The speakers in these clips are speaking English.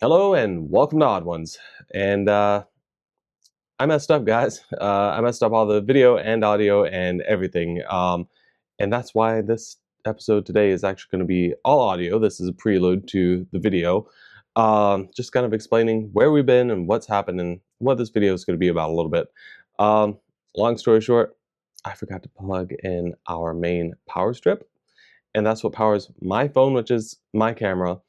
Hello and welcome to Odd Ones. And I messed up, guys. I messed up all the video and audio and everything. And that's why this episode today is actually going to be all audio. This is a prelude to the video. Just kind of explaining where we've been and what's happened and what this video is going to be about a little bit. Long story short, I forgot to plug in our main power strip. And that's what powers my phone, which is my camera,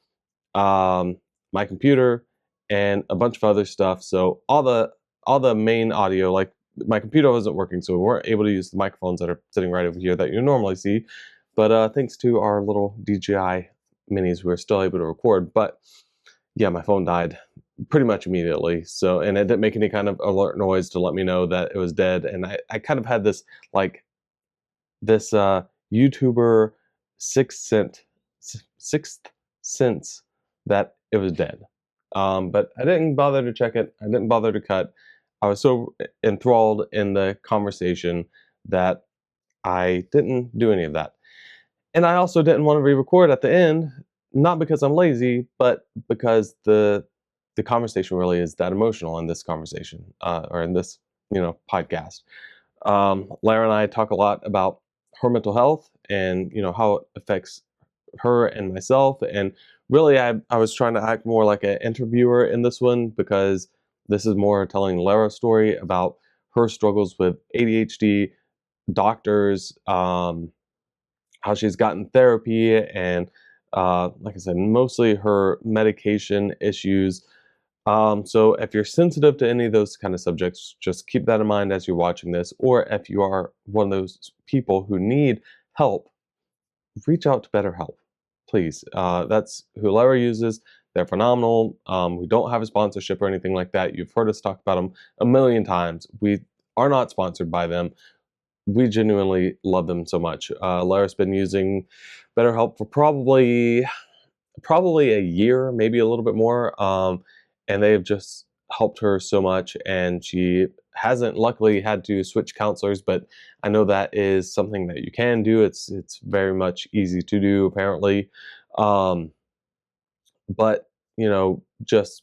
um, my computer, and a bunch of other stuff. So all the main audio, like my computer wasn't working, so we weren't able to use the microphones that are sitting right over here that you normally see. But thanks to our little DJI minis, we were still able to record. But yeah, my phone died pretty much immediately. So, and it didn't make any kind of alert noise to let me know that it was dead. And I kind of had this like this YouTuber sixth sense that it was dead. But I didn't bother to check it. I didn't bother to cut. I was so enthralled in the conversation that I didn't do any of that. And I also didn't want to re-record at the end, not because I'm lazy, but because the conversation really is that emotional in this conversation, or in this podcast. Larra and I talk a lot about her mental health and how it affects her and myself. And really, I was trying to act more like an interviewer in this one because this is more telling Larra's story about her struggles with ADHD, doctors, how she's gotten therapy, and like I said, mostly her medication issues. So if you're sensitive to any of those kind of subjects, just keep that in mind as you're watching this. Or if you are one of those people who need help, reach out to BetterHelp, please. That's who Larra uses. They're phenomenal. We don't have a sponsorship or anything like that. You've heard us talk about them a million times. We are not sponsored by them. We genuinely love them so much. Larra's been using BetterHelp for probably a year, maybe a little bit more. And they've just helped her so much. And she hasn't luckily had to switch counselors, but I know that is something that you can do. It's very much easy to do, apparently. Um, but just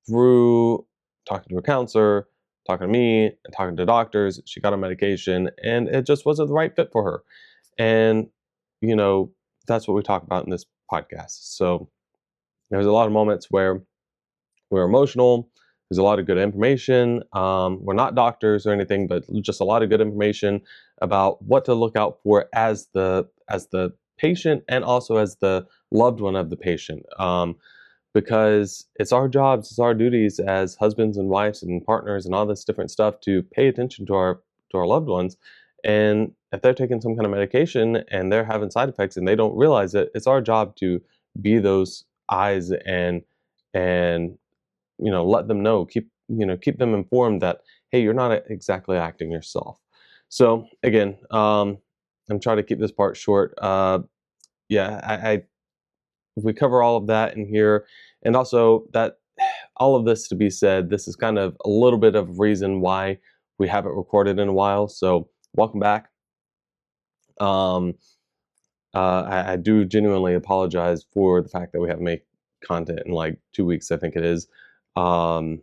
through talking to a counselor, talking to me, and talking to doctors, she got on medication, and it just wasn't the right fit for her. And you know that's what we talk about in this podcast. So there's a lot of moments where we're emotional. There's a lot of good information. We're not doctors or anything, but just a lot of good information about what to look out for as the patient and also as the loved one of the patient. Because it's our jobs, it's our duties as husbands and wives and partners and all this different stuff to pay attention to our loved ones. And if they're taking some kind of medication and they're having side effects and they don't realize it, it's our job to be those eyes and let them know, keep them informed that, hey, you're not exactly acting yourself. So again, I'm trying to keep this part short. Yeah, I we cover all of that in here, and also that all of this to be said, this is kind of a little bit of reason why we haven't recorded in a while. So welcome back. um I do genuinely apologize for the fact that we haven't made content in like 2 weeks, I think it is. um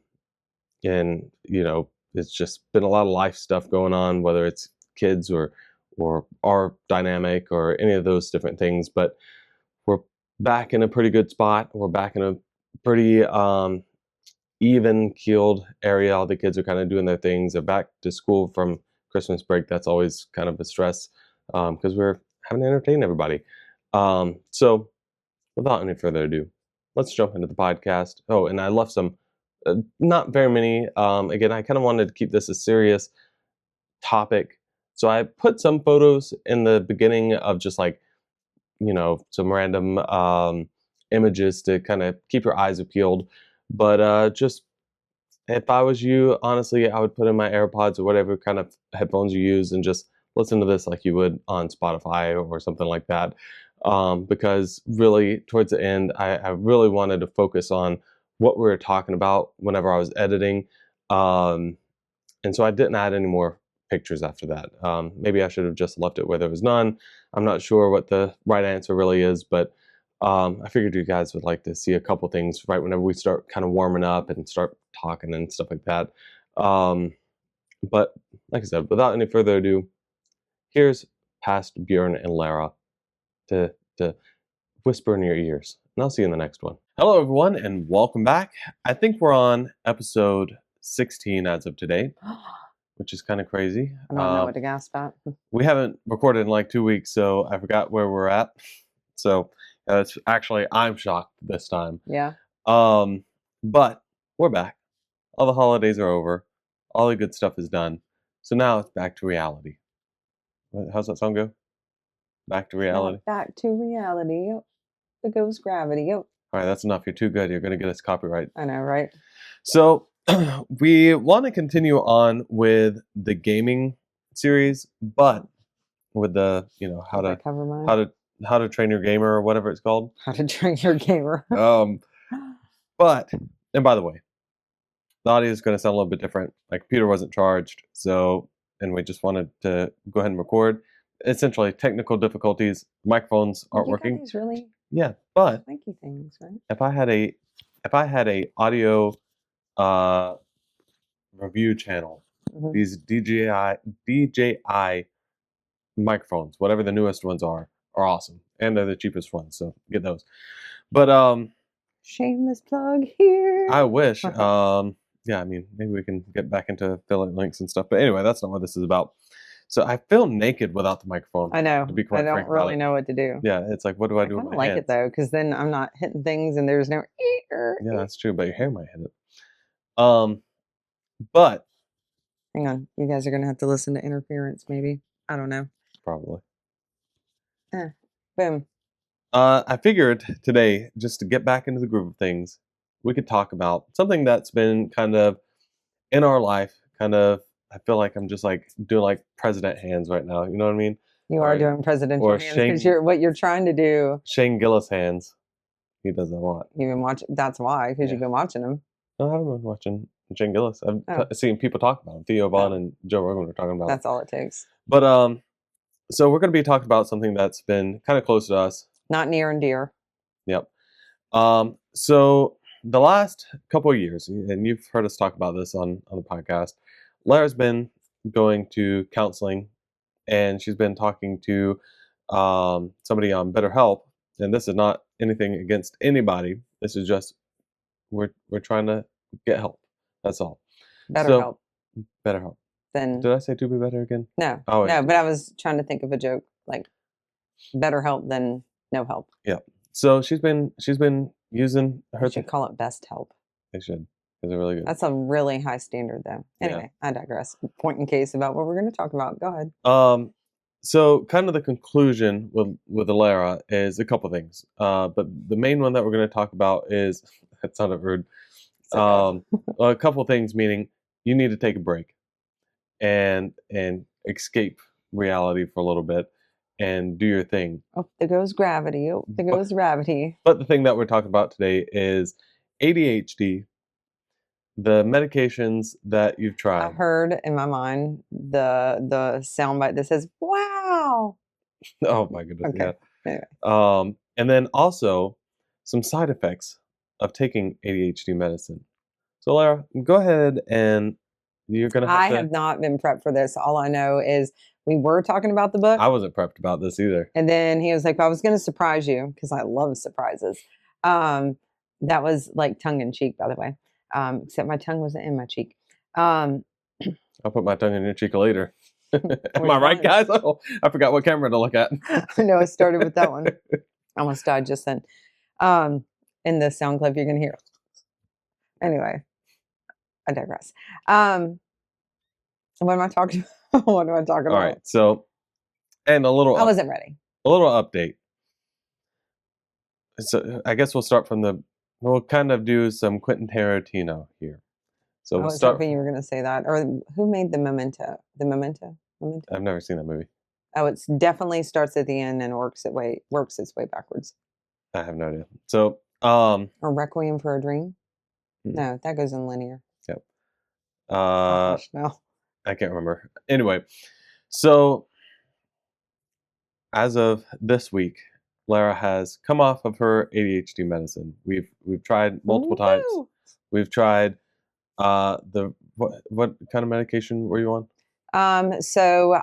and it's just been a lot of life stuff going on, whether it's kids or our dynamic or any of those different things. But we're back in a pretty good spot. We're back in a pretty even keeled area. All the kids are kind of doing their things. They're back to school from Christmas break. That's always kind of a stress because we're having to entertain everybody. So without any further ado, let's jump into the podcast. Oh, and I left some, not very many. Again, I kind of wanted to keep this a serious topic. So I put some photos in the beginning of just like, some random images to kind of keep your eyes peeled. But just if I was you, honestly, I would put in my AirPods or whatever kind of headphones you use and just listen to this like you would on Spotify or something like that. Because really, towards the end, I really wanted to focus on what we were talking about whenever I was editing. Um, and so I didn't add any more pictures after that. Maybe I should have just left it where there was none. I'm not sure what the right answer really is, but I figured you guys would like to see a couple things right whenever we start kind of warming up and start talking and stuff like that. Um, but like I said, without any further ado, here's past Bjorn and Lara to whisper in your ears. And I'll see you in the next one. Hello, everyone, and welcome back. I think we're on episode 16 as of today, which is kind of crazy. I don't know what to gasp at. We haven't recorded in like 2 weeks, so I forgot where we're at. So it's actually, I'm shocked this time. Yeah. But we're back. All the holidays are over. All the good stuff is done. So now it's back to reality. How's that song go? Back to reality. Back to reality. Yep. The ghost gravity. Yep. All right, that's enough. You're too good. You're going to get us copyright. I know, right? So we want to continue on with the gaming series, but with the how to train your gamer or whatever it's called. How to train your gamer. But and by the way, the audio is going to sound a little bit different. My computer wasn't charged, and we just wanted to go ahead and record. Essentially, technical difficulties. Microphones aren't working. These really but funky things, right? If I had a audio review channel, these DJI microphones, whatever the newest ones are awesome, and they're the cheapest ones, so get those. But shameless plug here. I wish. Yeah, I mean, maybe we can get back into affiliate links and stuff. But anyway, that's not what this is about. So I feel naked without the microphone. I know. To be quite I don't really know what to do. Yeah, it's like, what do I do with my hands? I like it though, because then I'm not hitting things and there's no. Yeah, that's true. But your hair might hit it. But hang on, you guys are gonna have to listen to interference. Maybe, I don't know. Probably. Boom. I figured today, just to get back into the groove of things, we could talk about something that's been kind of in our life, I feel like I'm just like doing like president hands right now. You know what I mean? You are doing presidential hands because what you're trying to do. Shane Gillis hands. He does that a lot. You've been watching. That's why, because you've been watching him. No, I haven't been watching Shane Gillis. I've seen people talk about him. Theo Vaughn and Joe Rogan were talking about. That's all it takes. But so we're going to be talking about something that's been kind of close to us. Not near and dear. Yep. So the last couple of years, and you've heard us talk about this on the podcast, Larra's been going to counseling, and she's been talking to somebody on BetterHelp. And this is not anything against anybody. This is just we're trying to get help. That's all. BetterHelp. BetterHelp. Then did I say to be better again? No. Oh, no, but I was trying to think of a joke like better help than no help. Yeah. So she's been using her. You should call it best help. They should. Because they're really good. That's a really high standard, though. Anyway, I digress. Point in case about what we're going to talk about. Go ahead. So kind of the conclusion with Larra is a couple things. But the main one that we're going to talk about is that sounded rude. A couple things, meaning you need to take a break and escape reality for a little bit and do your thing. Oh, there goes gravity. Oh, there goes gravity. But the thing that we're talking about today is ADHD. The medications that you've tried. I heard in my mind the soundbite that says "Wow." Oh my goodness! Okay. Yeah. Anyway. And then also some side effects of taking ADHD medicine. So Larra, go ahead and you're gonna. I have not been prepped for this. All I know is we were talking about the book. I wasn't prepped about this either. And then he was like, "I was going to surprise you because I love surprises." That was like tongue in cheek, by the way. Except my tongue wasn't in my cheek. I'll put my tongue in your cheek later. Am I right, guys? Oh, I forgot what camera to look at. I know, I started with that one. I almost died just then. In the sound clip, you're going to hear. Anyway, I digress. What am I talking about? What am I talking about? All right, so, and a little... I wasn't ready. A little update. So I guess we'll start from we'll kind of do some Quentin Tarantino here. So I was hoping you were going to say that. Or who made the Memento? The Memento? I've never seen that movie. Oh, it definitely starts at the end and works its way backwards. I have no idea. So, or Requiem for a Dream? No, that goes in linear. Yep. Gosh, no. I can't remember. Anyway, so as of this week, Larra has come off of her ADHD medicine. We've tried multiple times. Woo! We've tried the what kind of medication were you on? So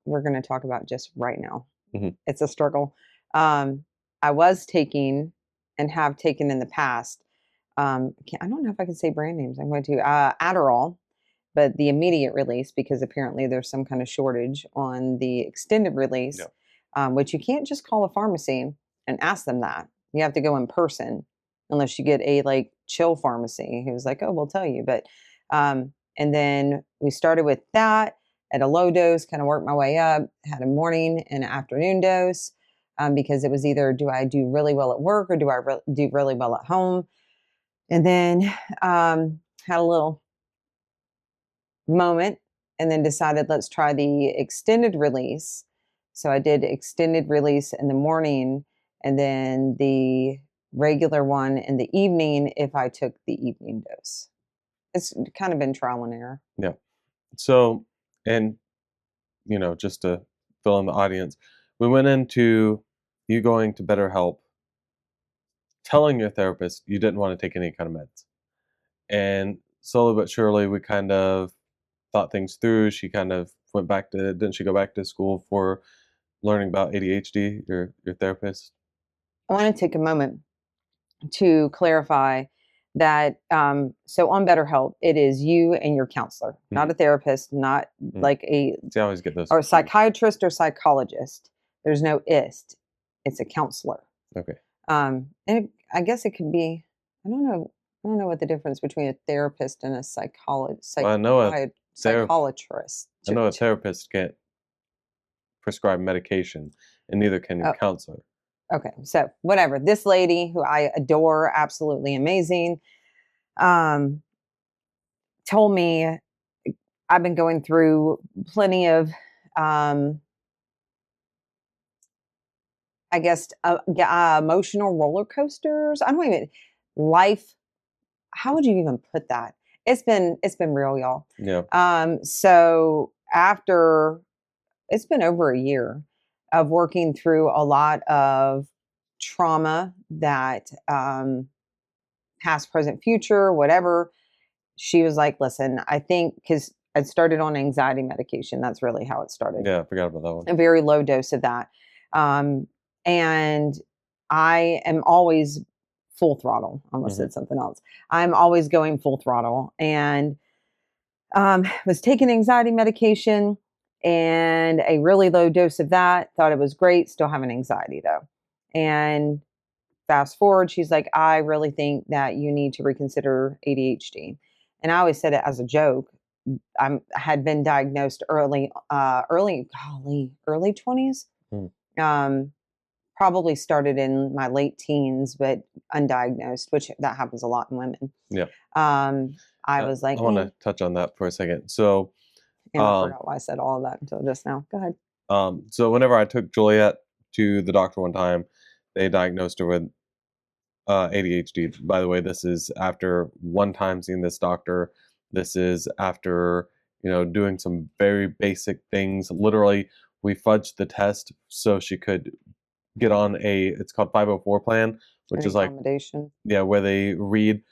we're going to talk about just right now. Mhm. It's a struggle. I was taking and have taken in the past. I don't know if I can say brand names. I'm going to Adderall, but the immediate release, because apparently there's some kind of shortage on the extended release, Yeah. which you can't just call a pharmacy and ask them that. You have to go in person unless you get a like chill pharmacy who's like, oh, we'll tell you. But and then we started with that at a low dose, kind of worked my way up, had a morning and afternoon dose because it was either do I do really well at work or do I do really well at home? And then had a little moment and then decided let's try the extended release. So I did extended release in the morning and then the regular one in the evening if I took the evening dose. It's kind of been trial and error. Yeah. So, and just to fill in the audience, we went into you going to BetterHelp, telling your therapist you didn't want to take any kind of meds, and slowly but surely we kind of thought things through. She kind of went back to didn't she go back to school for learning about ADHD, your therapist? I want to take a moment to clarify that so on BetterHelp, it is you and your counselor, not Mhm. a therapist, not Mhm. like a See, I always get those or a confused. psychiatrist or psychologist. There's no ist. It's a counselor. Okay. And I guess it could be. I don't know. I don't know what the difference between a therapist and a Well, ther psychiatrist. I know a therapist can't prescribe medication, and neither can your Oh, counselor. okay. So whatever. This lady who I adore, absolutely amazing, um, told me I've been going through plenty of, um, I guess, emotional roller coasters. I don't even life. How would you even put that? It's been real, y'all. Yeah. So after it's been over a year of working through a lot of trauma that past, present, future, whatever. She was like, "Listen, I think because I started on anxiety medication. That's really how it started. Yeah, I forgot about that one. A very low dose of that, um, and I am always full throttle. I almost Mhm. said something else. I'm always going full throttle, and was taking anxiety medication and a really low dose of that. Thought it was great. Still having anxiety though, and fast forward, she's like, I really think that you need to reconsider ADHD. And I always said it as a joke. I had been diagnosed early 20s. Mm. Um, Probably started in my late teens, but undiagnosed, which that happens a lot in women. Yeah. I was like, I want to touch on that for a second. So, and I um, forgot why I said all of that until just now. Go ahead. whenever I took Juliet to the doctor one time, they diagnosed her with ADHD. By the way, this is after one time seeing this doctor. This is after doing some very basic things. Literally, we fudged the test so she could get on it's called 504 plan, which An is like accommodation. yeah, where they read,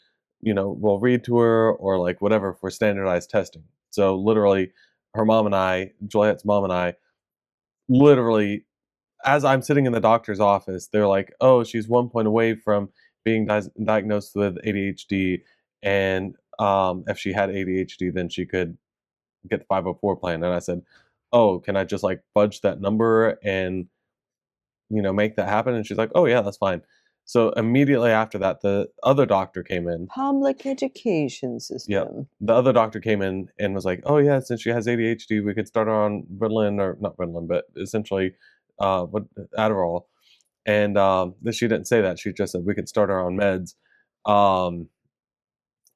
will read to her or like whatever for standardized testing. So literally, her mom and I, Juliet's mom and I, literally as I'm sitting in the doctor's office, they're like, "Oh, she's 1 point away from being diagnosed with ADHD, and if she had ADHD, then she could get the 504 plan." And I said, "Oh, can I just like fudge that number and make that happen?" And she's like, "Oh yeah, that's fine." So immediately after that, the other doctor came in. Public education Yep. system. The other doctor came in and was like, "Oh yeah, since she has ADHD, we could start her on Ritalin or not Ritalin, but essentially, what Adderall." And she didn't say that. She just said we could start her on meds. Um,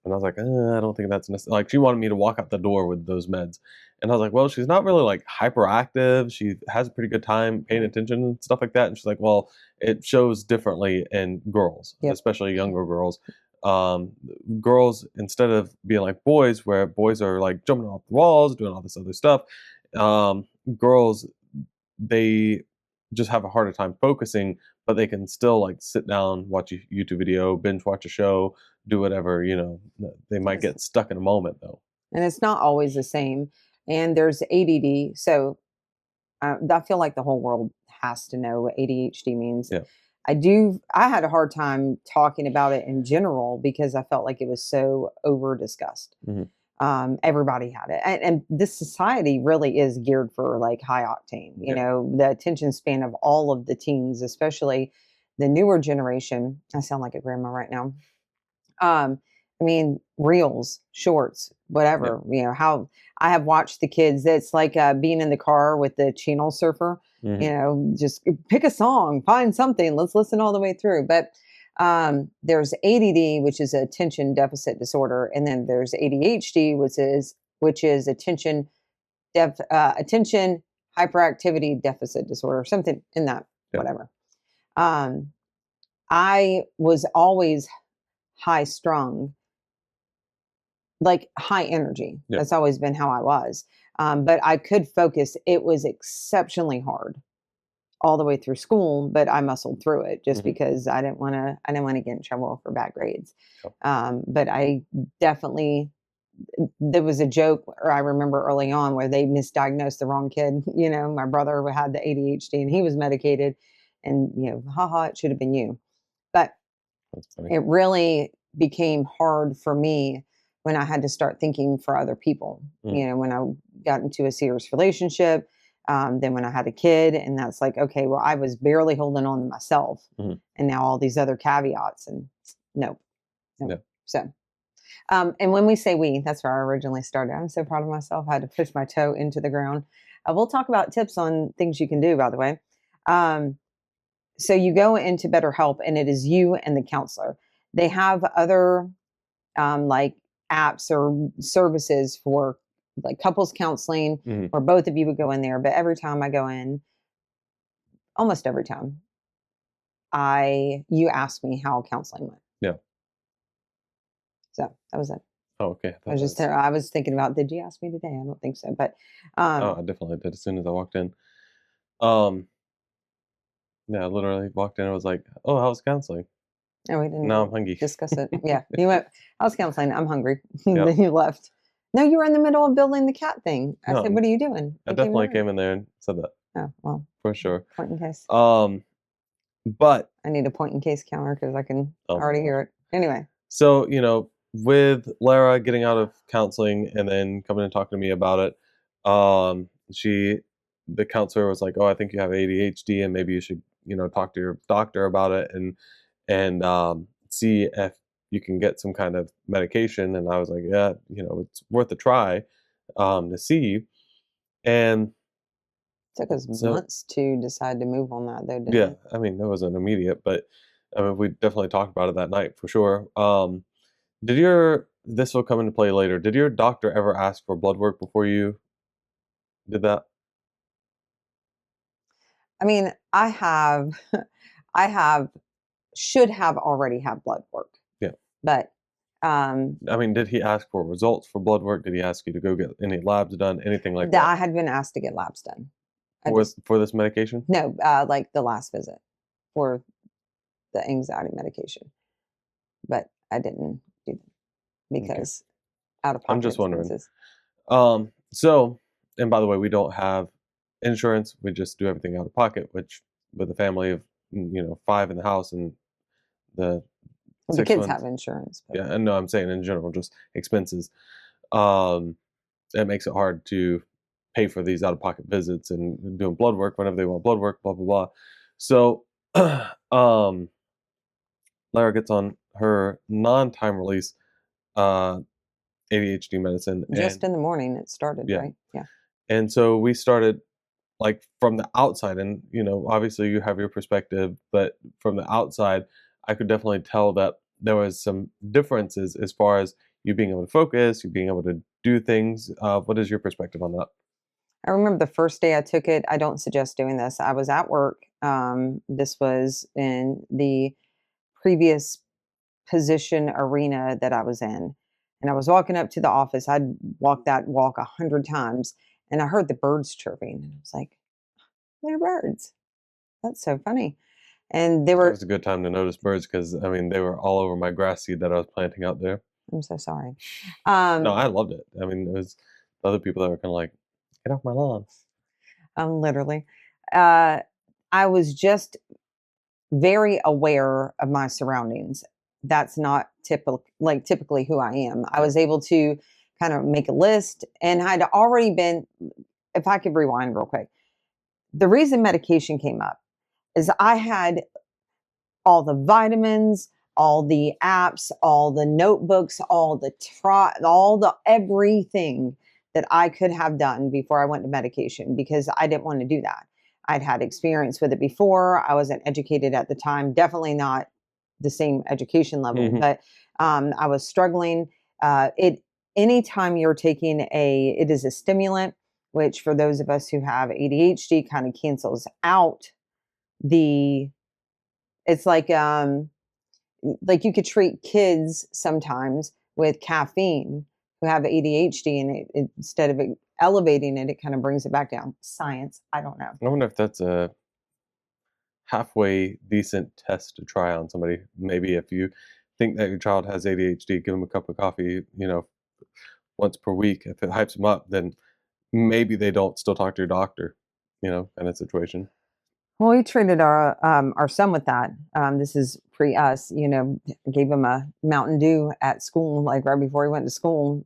and I was like, I don't think that's necessary. Like she wanted me to walk out the door with those meds, and I was like, well, she's not really like hyperactive. She has a pretty good time paying Right. attention and stuff like that. And she's like, well, it shows differently in girls, Yep. especially younger girls. Girls, instead of being like boys, where boys are like jumping off the walls, doing all this other stuff, girls they just have a harder time focusing, but they can still like sit down, watch a YouTube video, binge watch a show, do whatever, they might Yes. get stuck in a moment though. And it's not always the same. And there's ADD. So I feel like the whole world has to know what ADHD means. Yeah. I had a hard time talking about it in general because I felt like it was so over discussed. Hmm. Everybody had it. And this society really is geared for like high octane, Yeah. the attention span of all of the teens, especially the newer generation. I sound like a grandma right now. I mean, reels, shorts, Yeah. whatever, how I have watched the kids. It's like being in the car with the channel surfer, Hmm. just pick a song, find something, let's listen all the way through. But there's ADD, which is attention deficit disorder. And then there's ADHD, which is attention hyperactivity deficit disorder, something in that, Yeah. whatever. Um, I was always high strung, like high energy. Yeah. That's always been how I was. But I could focus. It was exceptionally hard all the way through school, but I muscled through it just Hmm. because I didn't want to get in trouble for bad grades. Yeah. But I definitely, there was a joke, or I remember early on where they misdiagnosed the wrong kid. My brother had the ADHD and he was medicated, and haha, it should have been you. But That's funny. it really became hard for me when I had to start thinking for other people. Mm. When I got into a serious relationship, then when I had a kid, and that's like, okay, well, I was barely holding on to myself, Mhm. and now all these other caveats, and no, no. Yeah. So, and when we say we, that's where I originally started. I'm so proud of myself. I had to push my toe into the ground. We'll talk about tips on things you can do, by the way. Um, so you go into BetterHelp, and it is you and the counselor. They have other like apps or services for like couples counseling, Mhm. where both of you would go in there. But every time I go in, almost every time, you ask me how counseling went. Yeah. So that was it. Oh, okay. I was thinking about, did you ask me today? I don't think so, but Oh, I definitely did as soon as I walked in. Um, yeah, I literally walked in and was like, "Oh, how's counseling?" no, we Now didn't I'm hungry. discuss it. Yeah, you went. I was counseling. I'm hungry. Yep. Then you left. No, you were in the middle of building the cat thing. I said, No, "What are you doing?" I You came in definitely the room. came in there and said that Oh well, for sure. point in case. Um, but I need a point in case counter because I can oh my already gosh. hear it. Anyway, So, with Lara getting out of counseling and then coming and talking to me about it, the counselor was like, "Oh, I think you have ADHD, and maybe you should, talk to your doctor about it and see if you can get some kind of medication." And I was like, "Yeah, it's worth a try, to see." And took us so, months to decide to move on that, though, didn't yeah, it? I mean, it wasn't immediate, but I mean, we definitely talked about it that night for sure. This will come into play later. Did your doctor ever ask for blood work before you did that? I mean, I have, I have, should have already had blood work, Yeah. but um, I mean, did he ask for results for blood work? Did he ask you to go get any labs done, anything like that that I had been asked to get labs done. I for just for this medication? no, like the last visit for the anxiety medication, but I didn't do them Okay. because out of I'm pocket just wondering. expenses. So, and by the way, we don't have insurance. We just do everything out of pocket, which with a family of, 5 in the house and the Well, the 6 kids have months. insurance, but Yeah, and no, I'm saying in general, just expenses. Um, it makes it hard to pay for these out-of-pocket visits and doing blood work whenever they want blood work, blah blah blah. So, um, Lara gets on her non-time release uh, ADHD medicine, just and in the morning it started, yeah, right? Yeah. and so we started like from the outside, and obviously you have your perspective, but from the outside, I could definitely tell that there was some differences as far as you being able to focus, you being able to do things. What is your perspective on that? I remember the first day I took it. I don't suggest doing this. I was at work. This was in the previous position arena that I was in. And I was walking up to the office. I'd walked that walk 100 times, and I heard the birds chirping. And I was like, they're birds. That's so funny. And they That were, was a good time to notice birds because, I mean, they were all over my grass seed that I was planting out there. I'm so sorry. No, Um, I loved it. I mean, it was the other people that were kinda like, "Get off my lawn." literally. Uh, I was just very aware of my surroundings. That's not typically who I am. I Yeah. was able to kind of make a list, and I'd already been, if I could rewind real quick, the reason medication came up is I had all the vitamins, all the apps, all the notebooks, all the everything that I could have done before I went to medication because I didn't want to do that. I'd had experience with it before. I wasn't educated at the time, definitely not the same education level, Mhm. but I was struggling. It anytime you're taking it is a stimulant, which for those of us who have ADHD kind of cancels out the it's like you could treat kids sometimes with caffeine who have ADHD, and instead of elevating it, it kind of brings it back down. Science, I don't know. I wonder if that's a halfway decent test to try on somebody. Maybe if you think that your child has ADHD, give them a cup of coffee, once per week. If it hypes them up, then maybe they don't still talk to your doctor, kind of situation. Well, we treated our son with that. This is pre us, gave him a Mountain Dew at school, like right before he went to school.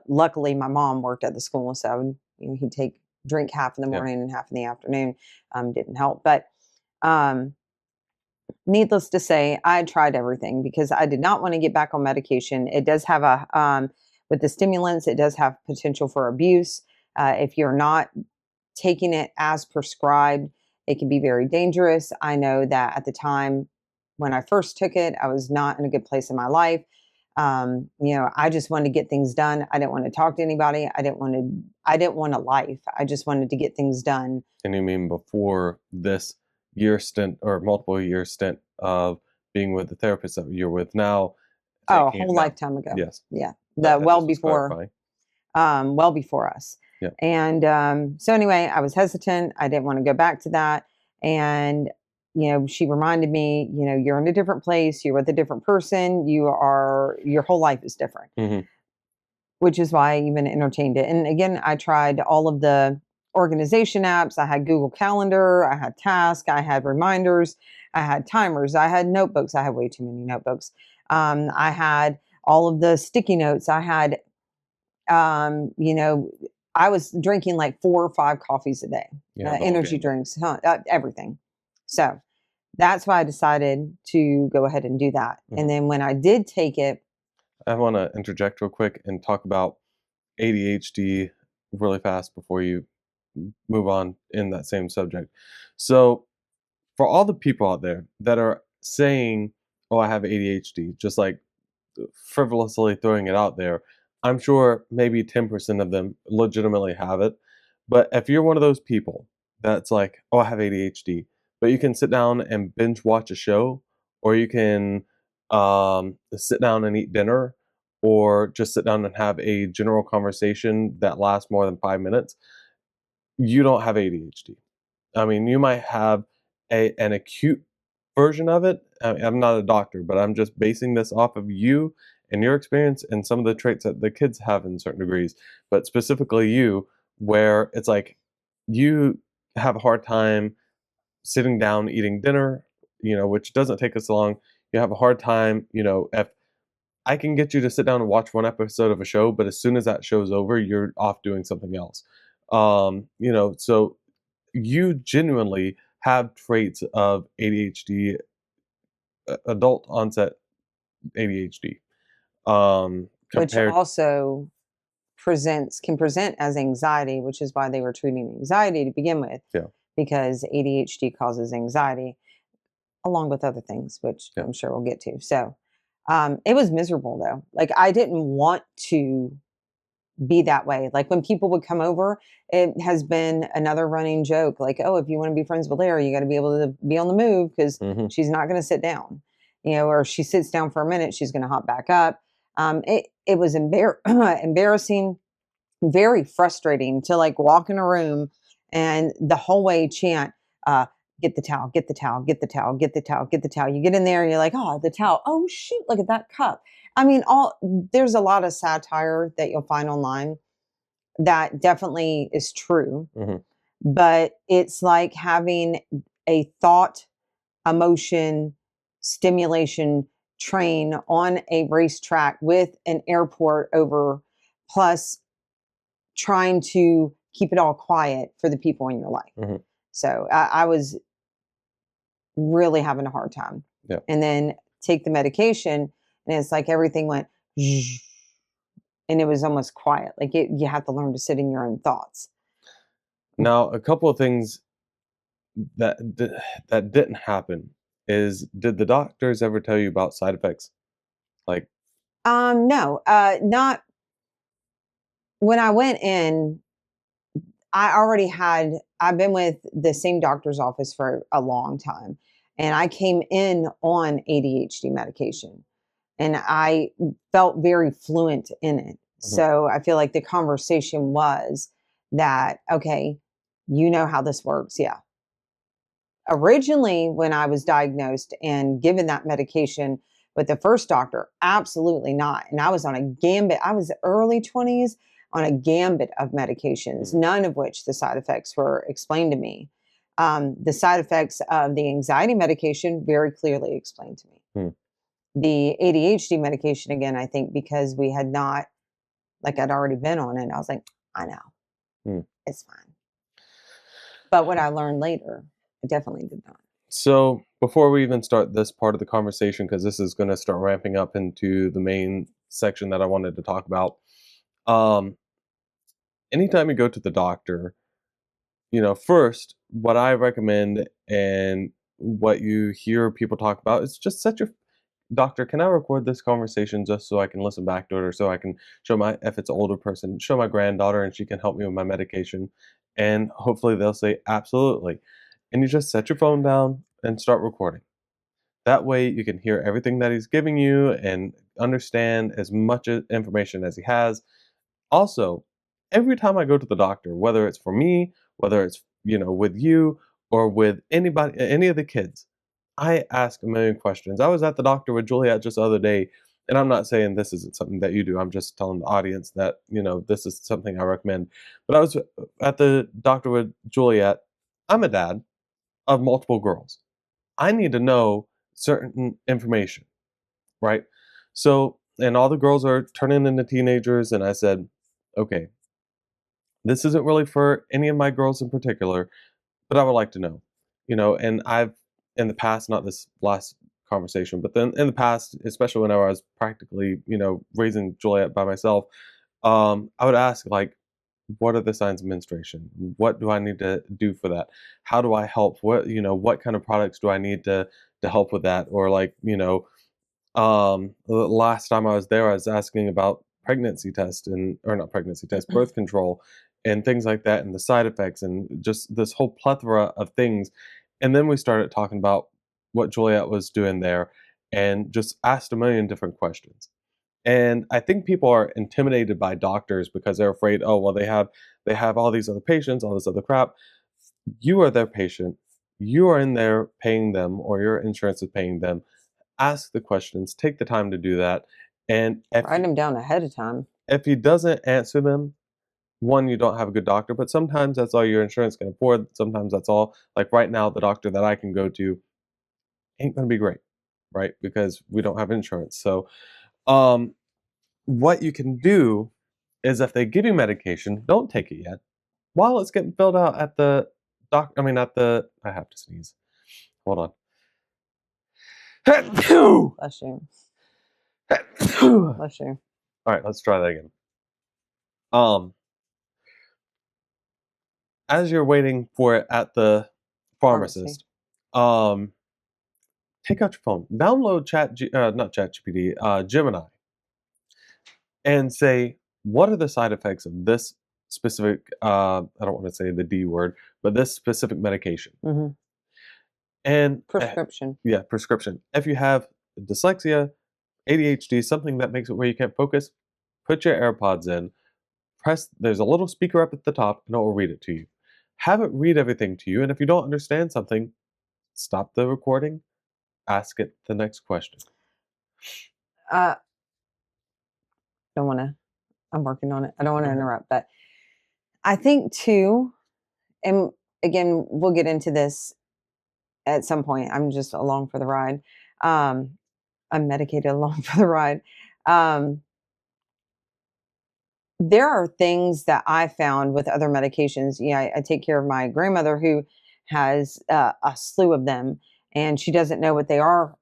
Luckily my mom worked at the school, so he'd drink half in the Yeah. morning and half in the afternoon. Didn't help, but um, needless to say, I tried everything because I did not want to get back on medication. It does have with the stimulants, it does have potential for abuse. If you're not taking it as prescribed, it can be very dangerous. I know that at the time when I first took it, I was not in a good place in my life. I just wanted to get things done. I didn't want to talk to anybody. I didn't want a life. I just wanted to get things done. And you mean before this year stint or multiple year stint of being with the therapist that you're with now, Oh, a taking it whole now? lifetime ago. Yes. Yeah. That The I just was clarifying. well before us. Yeah. And so anyway, I was hesitant. I didn't want to go back to that. And she reminded me, you're in a different place. You're with a different person. Your whole life is different, Mhm. which is why I even entertained it. And again, I tried all of the organization apps. I had Google Calendar. I had Task. I had reminders. I had timers. I had notebooks. I had way too many notebooks. I had all of the sticky notes. I had um, you know, I was drinking like 4 or 5 coffees a day, Yeah, the whole energy gamut. drinks, everything. So that's why I decided to go ahead and do that. And Mhm. then when I did take it, I wanna interject real quick and talk about ADHD really fast before you move on in that same subject. So, for all the people out there that are saying, "Oh, I have ADHD," just like frivolously throwing it out there, I'm sure maybe 10% of them legitimately have it. But if you're one of those people that's like, "Oh, I have ADHD," but you can sit down and binge watch a show, or you can sit down and eat dinner, or just sit down and have a general conversation that lasts more than 5 minutes, you don't have ADHD. I mean, you might have an acute version of it. I'm not a doctor, but I'm just basing this off of you and your experience and some of the traits that the kids have in certain degrees, but specifically you, where it's like you have a hard time sitting down eating dinner, which doesn't take us long. You have a hard time, if I can get you to sit down and watch one episode of a show, but as soon as that show's over, you're off doing something else. So you genuinely have traits of ADHD, adult onset ADHD, which compared. also can present as anxiety, which is why they were treating anxiety to begin with, Yeah, because ADHD causes anxiety along with other things, which yeah, I'm sure we'll get to. So it was miserable though. Like I didn't want to be that way. Like when people would come over, it has been another running joke. Like, oh, if you want to be friends with Larry, you got to be able to be on the move because mhm. she's not going to sit down, or she sits down for a minute, she's going to hop back up. It was embarrassing, very frustrating to like walk in a room and the hallway chant, uh, get the towel, get the towel, get the towel, get the towel, get the towel. You get in there and you're like, oh, the towel. Oh shoot, look at that cup. I mean, there's a lot of satire that you'll find online that definitely is true, Hmm. but it's like having a thought, emotion, stimulation train on a racetrack with an airport over, plus trying to keep it all quiet for the people in your life. Hmm. So I was really having a hard time. Yeah. And then take the medication, and it's like everything went, zzzz, and it was almost quiet. Like you have to learn to sit in your own thoughts. Now, a couple of things that that didn't happen is, did the doctors ever tell you about side effects? Like, No, not when I went in. I've been with the same doctor's office for a long time. And I came in on ADHD medication and I felt very fluent in it. mhm, So I feel like the conversation was that, okay, you know how this works. Yeah. Originally, when I was diagnosed and given that medication with the first doctor, absolutely not. And I was on a gambit. I was early 20s on a gambit of medications, mhm, none of which the side effects were explained to me. The side effects of the anxiety medication very clearly explained to me. mhm, The ADHD medication, again, I think because we had not, like I'd already been on it, I was like, I know, mhm. it's fine. But what I learned later, I definitely did not. So, before we even start this part of the conversation, because this is going to start ramping up into the main section that I wanted to talk about, um, anytime you go to the doctor, first, what I recommend and what you hear people talk about is just set your doctor. Can I record this conversation just so I can listen back to it, or so I can show my, if it's an older person, show my granddaughter and she can help me with my medication, and hopefully they'll say absolutely, and you just set your phone down and start recording. That way you can hear everything that he's giving you and understand as much information as he has. Also, every time I go to the doctor, whether it's for me, whether it's, with you or with anybody, any of the kids, I ask a million questions. I was at the doctor with Juliet just the other day, and I'm not saying this isn't something that you do. I'm just telling the audience that, this is something I recommend. But I was at the doctor with Juliet. I'm a dad of multiple girls. I need to know certain information, right? So, and all the girls are turning into teenagers, and I said, okay, this isn't really for any of my girls in particular, but I would like to know, and I've, in the past, not this last conversation, but then in the past, especially when I was practically, raising Juliet by myself, I would ask, like, what are the signs of menstruation? What do I need to do for that? How do I help? What kind of products do I need to help with that? Or, like, the last time I was there, I was asking about pregnancy test, and or not pregnancy test, birth control, and things like that, and the side effects, and just this whole plethora of things. And then we started talking about what Juliet was doing there, and just asked a million different questions. And I think people are intimidated by doctors because they're afraid, oh well, they have all these other patients, all this other crap. You are their patient. You are in there paying them, or your insurance is paying them. Ask the questions, take the time to do that. And Write them down ahead of time. if he doesn't answer them, one, you don't have a good doctor, but sometimes that's all your insurance can afford. Sometimes that's all. Like right now, the doctor that I can go to ain't going to be great, right? Because we don't have insurance. So, um, what you can do is, if they give you medication, don't take it yet while it's getting filled out at the I mean, at the. I have to sneeze. Hold on. Bless you. All Bless you. right, let's try that again. Um, as you're waiting for it at the Pharmacy. pharmacist, um, take out your phone, download not Chat GPT, Gemini, and say, what are the side effects of this specific, I don't want to say the D word, but this specific medication? Hmm. And Prescription. yeah, prescription. If you have dyslexia, ADHD, something that makes it where you can't focus, put your AirPods in, there's a little speaker up at the top, and it will read it to you. have it read everything to you. And if you don't understand something, stop the recording, ask it the next question. Uh, don't want to. I'm working on it. I don't want to interrupt, but I think too, and again, we'll get into this at some point. I'm just along for the ride. Um, I'm medicated along for the ride. Um, there are things that I found with other medications. Yeah, I take care of my grandmother who has a slew of them, and she doesn't know what they are,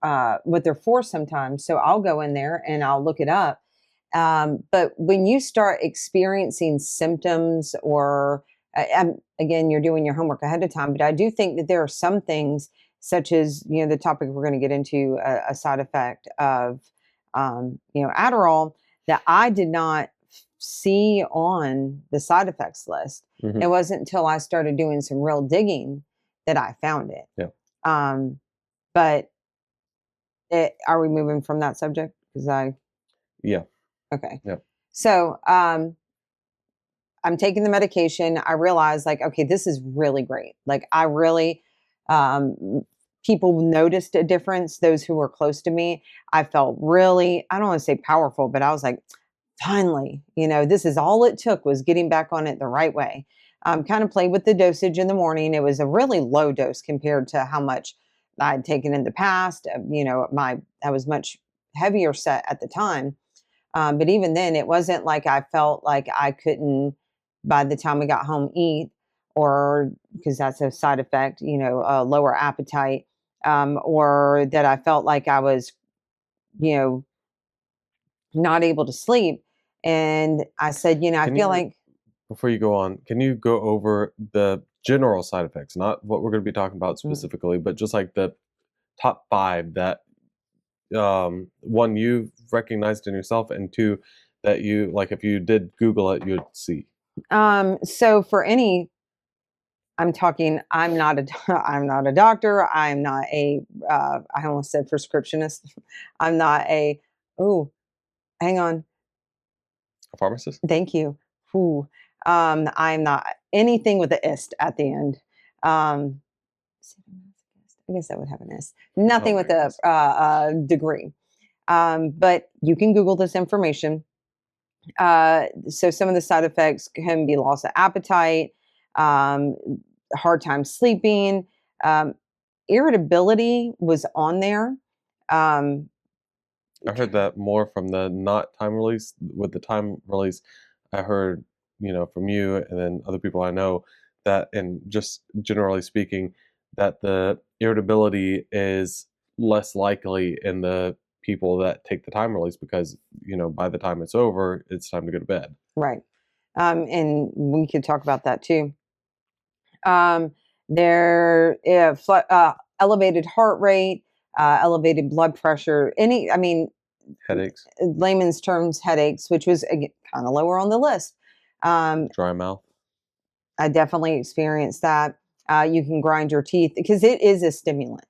what they're for sometimes. So I'll go in there and I'll look it up. But when you start experiencing symptoms, or again, you're doing your homework ahead of time. But I do think that there are some things, such as the topic we're going to get into, a side effect of Adderall, that I did not see on the side effects list. Mhm. It wasn't until I started doing some real digging that I found it. Yeah. But are we moving from that subject? Yeah. Okay. Yeah. So I'm taking the medication. I realize, like, okay, this is really great. Like, I really, people noticed a difference, those who were close to me. I felt really, I don't want to say powerful, but I was like, finally, this is all it took, was getting back on it the right way. Kind of played with the dosage in the morning. It was a really low dose compared to how much I'd taken in the past. I was much heavier set at the time. But even then, it wasn't like I felt like I couldn't, by the time we got home, eat, or because that's a side effect, a lower appetite, or that I felt like I was, you know, not able to sleep. And I said, I Can feel you, like, before you go on, can you go over the general side effects, not what we're going to be talking about mm, specifically, but just like the top five that one you recognized in yourself, and two that you like if you did Google it, you'd see. so for any, I'm not a, I'm not a doctor. I'm not a, I almost said prescriptionist. I'm not a, oh, hang on. A pharmacist? Thank you. Whew. I'm not anything with the ist at the end. Um, I guess that would have an S. Oh Nothing my with a, goodness. degree. But you can Google this information. So some of the side effects can be loss of appetite, um, hard time sleeping, um, irritability was on there. Um, I heard that more from the not time release. With the time release, I heard, from you and then other people I know that, and just generally speaking, that the irritability is less likely in the people that take the time release because, by the time it's over, it's time to go to bed. right. And we could talk about that too. Um, elevated heart rate, elevated blood pressure, Headaches, layman's terms, headaches, which was kind of lower on the list. Um, dry mouth. I definitely experienced that. You can grind your teeth because it is a stimulant.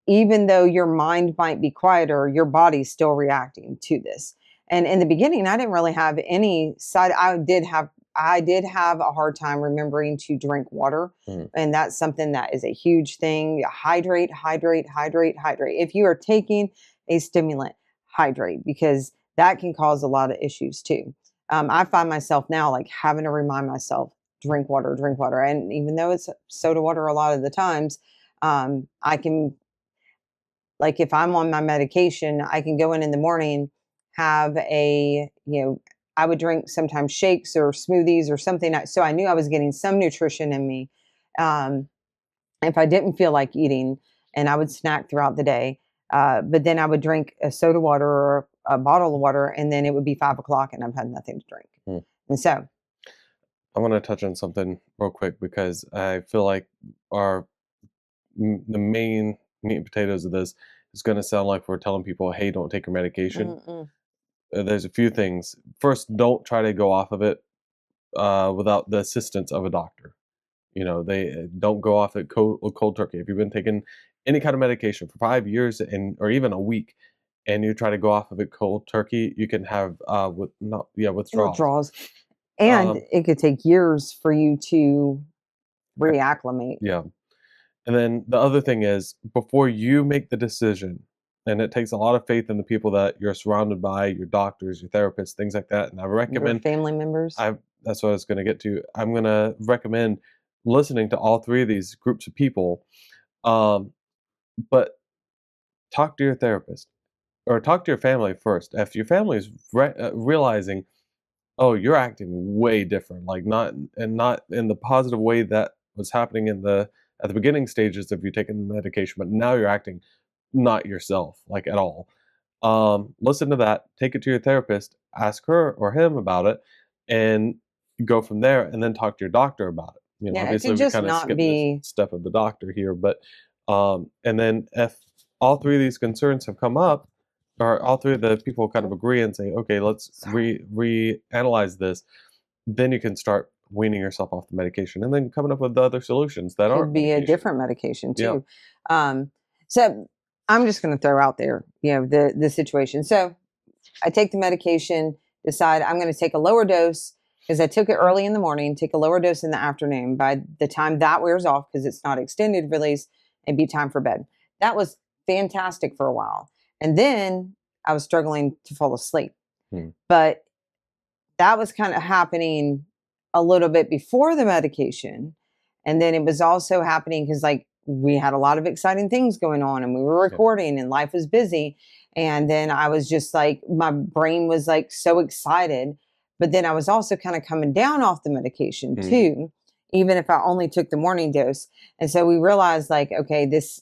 Even though your mind might be quieter, your body's still reacting to this. And in the beginning, I didn't really have any side. I did have a hard time remembering to drink water. Mhm. And that's something that is a huge thing. Hydrate, hydrate, hydrate, hydrate. If you are taking a stimulant, hydrate, because that can cause a lot of issues too. I find myself now like having to remind myself, drink water, drink water. And even though it's soda water a lot of the times, I can, like, if I'm on my medication, I can go in the morning, have I would drink sometimes shakes or smoothies or something. So I knew I was getting some nutrition in me. Um, if I didn't feel like eating, and I would snack throughout the day, but then I would drink a soda water or a bottle of water, and then it would be 5 o'clock and I've had nothing to drink. Hmm. And so, I want to touch on something real quick because I feel like our the main meat and potatoes of this is going to sound like we're telling people, "Hey, don't take your medication." mm-mm. There's a few things. First, don't try to go off of it without the assistance of a doctor. They don't go off it cold turkey. If you've been taking any kind of medication for 5 years and or even a week, and you try to go off of it cold turkey, you can have withdrawals. Withdrawals. And Um, it could take years for you to reacclimate. Yeah. And then the other thing is, before you make the decision, and it takes a lot of faith in the people that you're surrounded by, your doctors, your therapists, things like that. And I Your recommend, family members. that's what I was going to get to. I'm going to recommend listening to all three of these groups of people, um, but talk to your therapist or talk to your family first. If your family is realizing, oh, you're acting way different, like not in the positive way that was happening at the beginning stages of you taking the medication, but now you're acting not yourself, like at all. Listen to that, take it to your therapist, ask her or him about it, and go from there, and then talk to your doctor about it. Yeah, it Obviously, could we just kind of not skipped this be. step of the doctor here, but and then if all three of these concerns have come up, or all three of the people kind of agree and say, okay, let's Sorry. reanalyze this, then you can start weaning yourself off the medication and then coming up with the other solutions that Could aren't be a medication. different medication Yeah. too. Um, so I'm just going to throw out there, the situation. So I take the medication, decide I'm going to take a lower dose because I took it early in the morning, take a lower dose in the afternoon. By the time that wears off, because it's not extended release, it'd be time for bed. That was fantastic for a while. And then I was struggling to fall asleep. Hmm. But that was kind of happening a little bit before the medication. And then it was also happening because, like, we had a lot of exciting things going on and we were Yeah. recording and life was busy. And then I was just like, my brain was like so excited. But then I was also kind of coming down off the medication too, even if I only took the morning dose. And so we realized, like, okay, this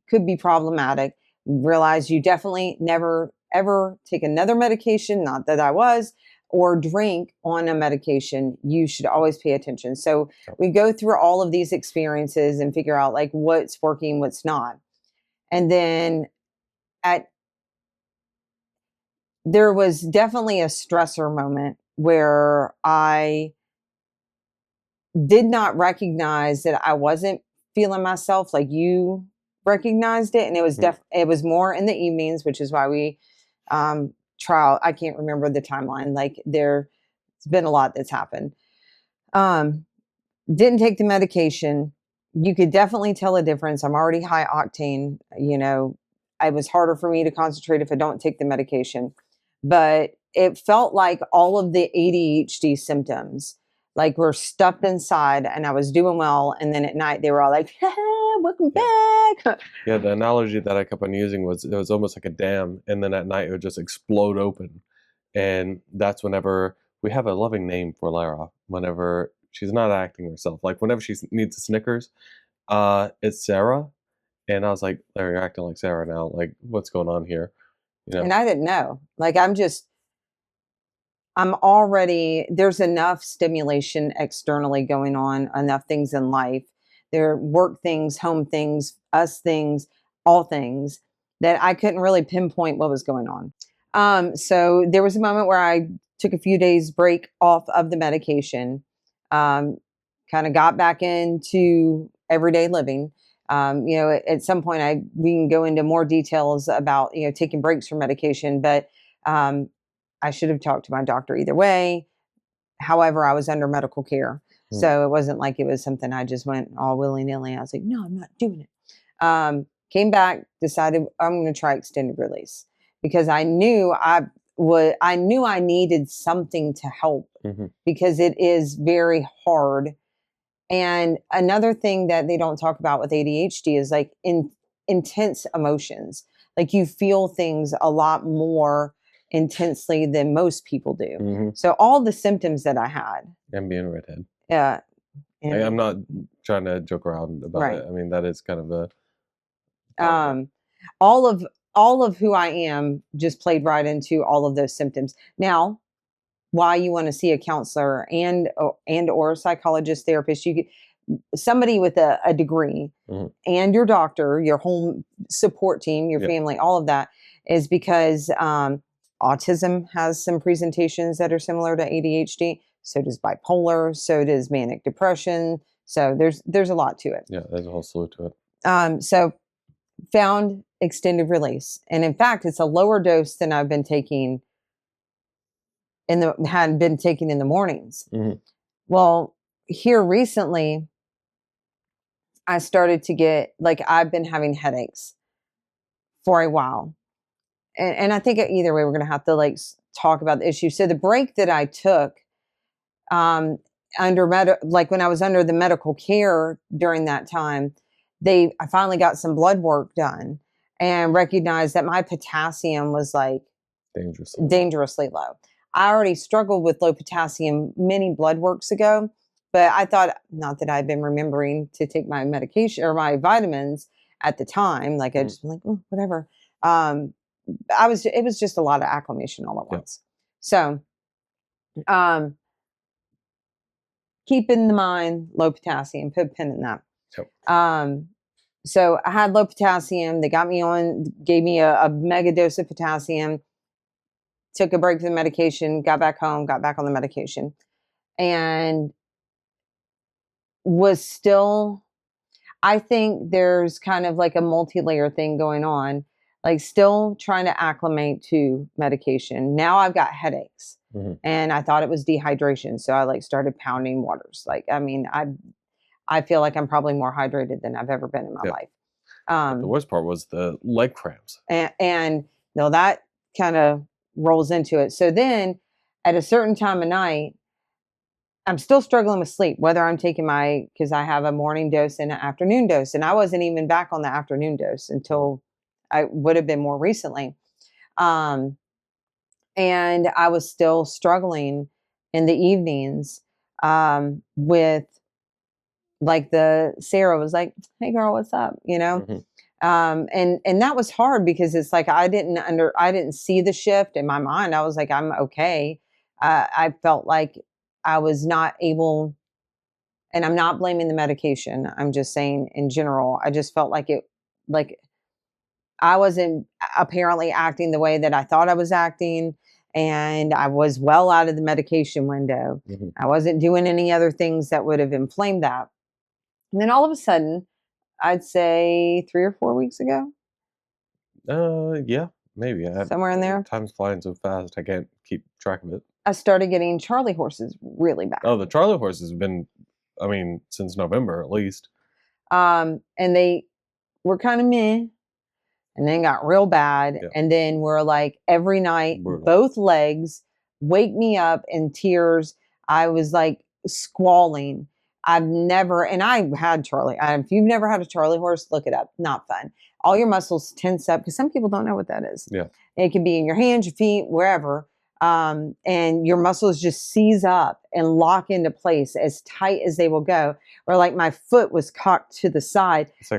could be problematic. Realize you definitely never ever take another medication, not that I was, or drink on a medication. You should always pay attention. So we go through all of these experiences and figure out like what's working, what's not. And then at there was definitely a stressor moment where I did not recognize that I wasn't feeling myself like you recognized it. And it was it was more in the evenings, which is why we trial. I can't remember the timeline. Like there's been a lot that's happened. Um, didn't take the medication. You could definitely tell a difference. I'm already high octane. It was harder for me to concentrate if I don't take the medication. But it felt like all of the ADHD symptoms like were stuffed inside and I was doing well. And then at night they were all like, welcome back. Yeah, the analogy that I kept on using was it was almost like a dam, and then at night it would just explode open. And that's whenever we have a loving name for Lara, whenever she's not acting herself. Like whenever she needs a Snickers, it's Sarah. And I was like, Larry, you're acting like Sarah now. Like, what's going on here? And I didn't know. Like I'm already, there's enough stimulation externally going on, enough things in life. There are work things, home things, us things, all things that I couldn't really pinpoint what was going on. So there was a moment where I took a few days break off of the medication, kind of got back into everyday living. At some point we can go into more details about, taking breaks from medication, but I should have talked to my doctor either way. However, I was under medical care. So it wasn't like it was something I just went all willy-nilly. I was like, no, I'm not doing it. Came back, decided I'm going to try extended release because I knew I needed something to help because it is very hard. And another thing that they don't talk about with ADHD is like intense emotions. Like you feel things a lot more intensely than most people do. So all the symptoms that I had. And being a redhead. Yeah. I'm not trying to joke around about it. I mean, that is kind of a all of who I am just played right into all of those symptoms. Now, why you want to see a counselor and or a psychologist, therapist, you get somebody with a degree and your doctor, your home support team, your family, all of that is because autism has some presentations that are similar to ADHD. So does bipolar. So does manic depression. So there's a lot to it. Yeah, there's a whole slew to it. So found extended release, and in fact, it's a lower dose than I've been taking had been taking in the mornings. Well, here recently, I started to get, like, I've been having headaches for a while. And I think either way, we're going to have to like talk about the issue. So the break that I took, um, like when I was under the medical care during that time, I finally got some blood work done and recognized that my potassium was like dangerously low. I already struggled with low potassium many blood works ago, but I thought, not that I'd been remembering to take my medication or my vitamins at the time, like I just been like, oh, whatever. It was just a lot of acclimation all at once. So, keep in mind low potassium, put a pin in that. So I had low potassium. They got me on, gave me a mega dose of potassium, took a break from the medication, got back home, got back on the medication, and was still, I think there's kind of like a multi-layer thing going on, like still trying to acclimate to medication. Now I've got headaches. And I thought it was dehydration. So I like started pounding waters. Like, I mean, I feel like I'm probably more hydrated than I've ever been in my life. The worst part was the leg cramps. And no, that kind of rolls into it. So then at a certain time of night, I'm still struggling with sleep, whether I'm taking because I have a morning dose and an afternoon dose. And I wasn't even back on the afternoon dose until I would have been more recently. And I was still struggling in the evenings, with like Sarah was like, "Hey girl, what's up?" You know? And that was hard because it's like, I didn't see the shift in my mind. I was like, I'm okay. I felt like I was not able, and I'm not blaming the medication. I'm just saying in general, I just felt like I wasn't apparently acting the way that I thought I was acting. And I was well out of the medication window. I wasn't doing any other things that would have inflamed that. And then all of a sudden, I'd say 3 or 4 weeks ago. Yeah, maybe. Somewhere in there. Time's flying so fast, I can't keep track of it. I started getting Charlie horses really bad. Oh, the Charlie horses have been, I mean, since November at least. And they were kind of meh. And then got real bad. And then we're like every night, both legs, wake me up in tears. I was like squalling. And I had Charlie. If you've never had a Charlie horse, look it up. Not fun. All your muscles tense up because some people don't know what that is. Yeah. It can be in your hands, your feet, wherever. And your muscles just seize up and lock into place as tight as they will go. Or like my foot was cocked to the side. It's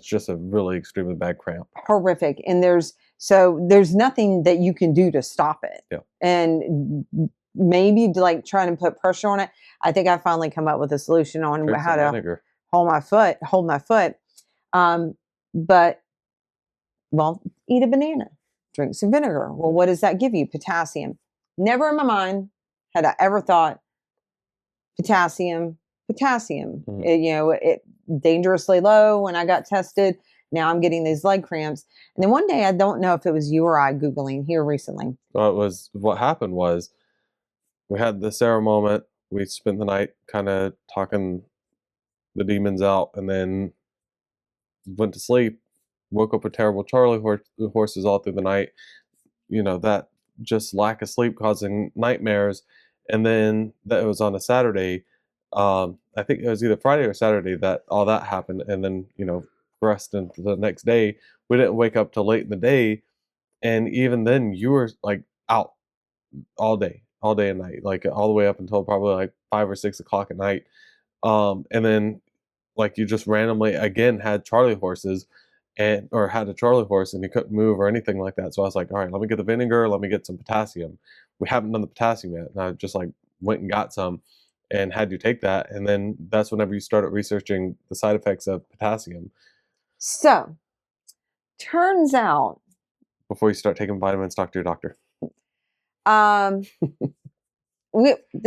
just a really extremely bad cramp. Horrific. And there's nothing that you can do to stop it. Yeah. And maybe like trying to put pressure on it. I think I finally come up with a solution on how to hold my foot. But, well, eat a banana. Drink some vinegar. Well, what does that give you? Potassium. Never in my mind had I ever thought potassium. It dangerously low when I got tested. Now I'm getting these leg cramps. And then one day, I don't know if it was you or I Googling here recently. Well, what happened was we had the Sarah moment. We spent the night kind of talking the demons out and then went to sleep. Woke up with terrible Charlie horses all through the night. That just lack of sleep causing nightmares. And then that it was on a Saturday. I think it was either Friday or Saturday that all that happened. And then, progressed into the next day. We didn't wake up till late in the day. And even then you were like out all day and night, like all the way up until probably like 5 or 6 o'clock at night. And then like you just randomly again had Charlie horses or had a Charlie horse and you couldn't move or anything like that. So I was like, all right, let me get the vinegar, let me get some potassium. We haven't done the potassium yet. And I just like went and got some and had you take that. And then that's whenever you started researching the side effects of potassium. So turns out, before you start taking vitamins, talk to your doctor. The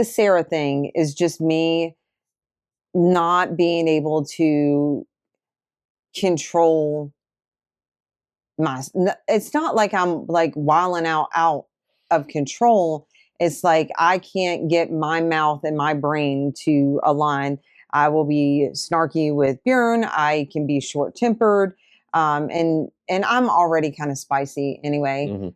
Sarah thing is just me not being able to control it's not like I'm like wilding out of control. It's like I can't get my mouth and my brain to align. I will be snarky with Bjorn. I can be short tempered. And I'm already kind of spicy anyway.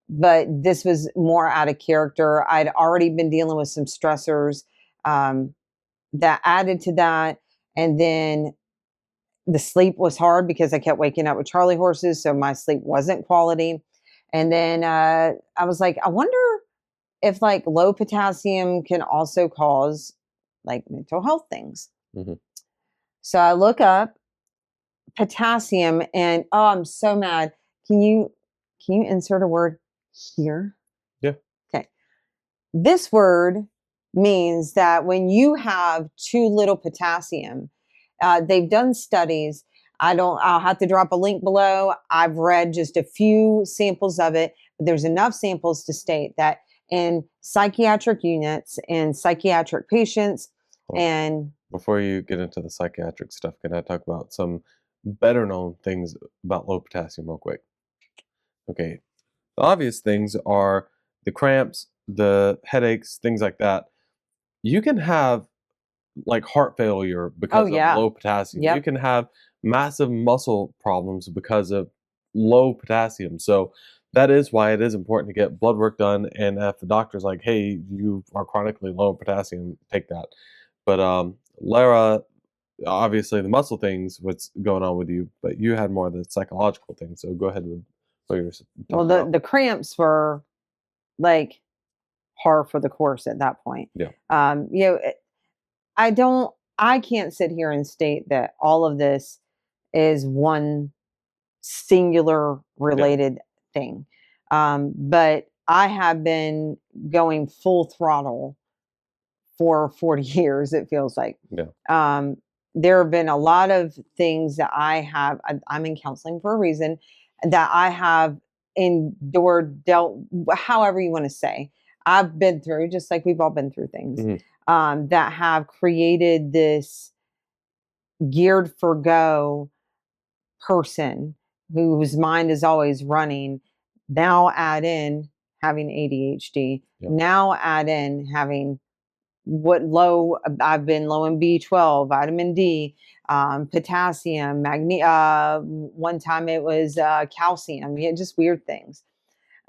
But this was more out of character. I'd already been dealing with some stressors that added to that. And then the sleep was hard because I kept waking up with Charlie horses. So my sleep wasn't quality. And then I was like, I wonder if like low potassium can also cause like mental health things. So I look up potassium and oh, I'm so mad. Can you insert a word here? Yeah. Okay. This word means that when you have too little potassium, they've done studies. I'll have to drop a link below. I've read just a few samples of it, but there's enough samples to state that in psychiatric units and psychiatric patients and before you get into the psychiatric stuff, can I talk about some better known things about low potassium real quick? Okay. The obvious things are the cramps, the headaches, things like that. You can have like heart failure because of low potassium. You can have massive muscle problems because of low potassium. So that is why it is important to get blood work done. And if the doctor's like, hey, you are chronically low in potassium, take that. But Lara, obviously the muscle things, what's going on with you, but you had more of the psychological things. So go ahead with what you're talking about. The cramps were like par for the course at that point. Yeah. I can't sit here and state that all of this is one singular related thing. But I have been going full throttle for 40 years, it feels like. There have been a lot of things that I'm in counseling for a reason, that I have endured, dealt, however you want to say. I've been through, just like we've all been through things that have created this geared for go person whose mind is always running. Now add in having ADHD. Now add in having I've been low in B12, vitamin D, potassium, magnesium. One time it was calcium. Just weird things.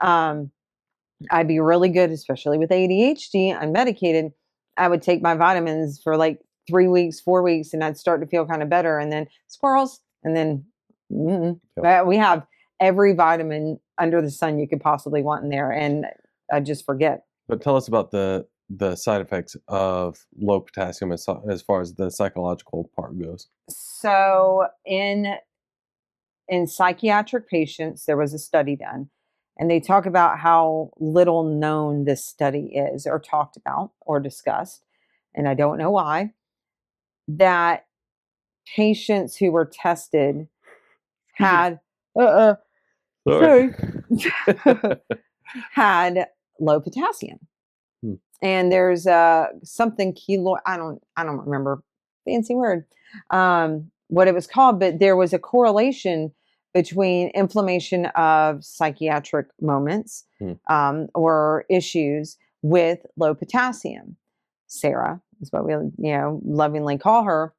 I'd be really good, especially with ADHD, unmedicated. I would take my vitamins for like 3 weeks, 4 weeks, and I'd start to feel kind of better. And then squirrels, and then we have every vitamin under the sun you could possibly want in there, and I just forget. But tell us about the side effects of low potassium as far as the psychological part goes. So in psychiatric patients, there was a study done, and they talk about how little known this study is, or talked about, or discussed, and I don't know why, that patients who were tested had sorry had low potassium. And there's something I don't remember, fancy word, what it was called, but there was a correlation between inflammation of psychiatric moments or issues with low potassium. Sarah is what we lovingly call her,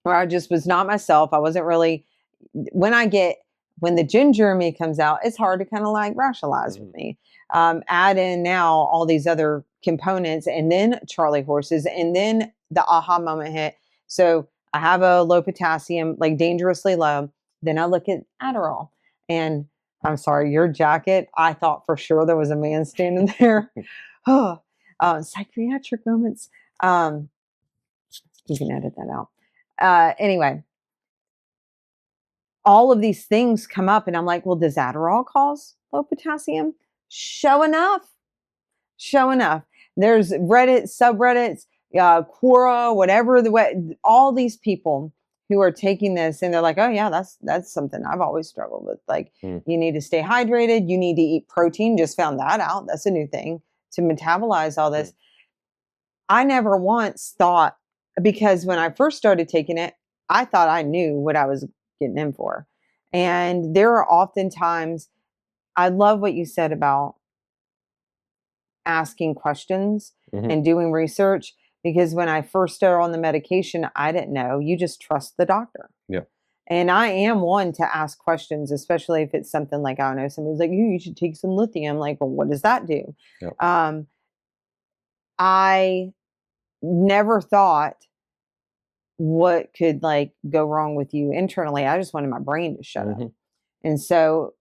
where I just was not myself. I wasn't really, when the ginger in me comes out, it's hard to kind of like rationalize with me. Add in now all these other components, and then Charlie horses, and then the aha moment hit. So I have a low potassium, like dangerously low. Then I look at Adderall, and I'm sorry, your jacket, I thought for sure there was a man standing there. Psychiatric moments. You can edit that out. Anyway, all of these things come up, and I'm like, well, does Adderall cause low potassium? Show enough. There's Reddit, subreddits, Quora, whatever all these people who are taking this, and they're like, oh yeah, that's something I've always struggled with. Like, you need to stay hydrated. You need to eat protein. Just found that out. That's a new thing to metabolize all this. I never once thought, because when I first started taking it, I thought I knew what I was getting in for. And there are often times, I love what you said about asking questions and doing research, because when I first started on the medication, I didn't know. You just trust the doctor. Yeah. And I am one to ask questions, especially if it's something like, I don't know, somebody's like, you should take some lithium. Like, well, what does that do? Yeah. I never thought what could like go wrong with you internally. I just wanted my brain to shut up. Mm-hmm. And so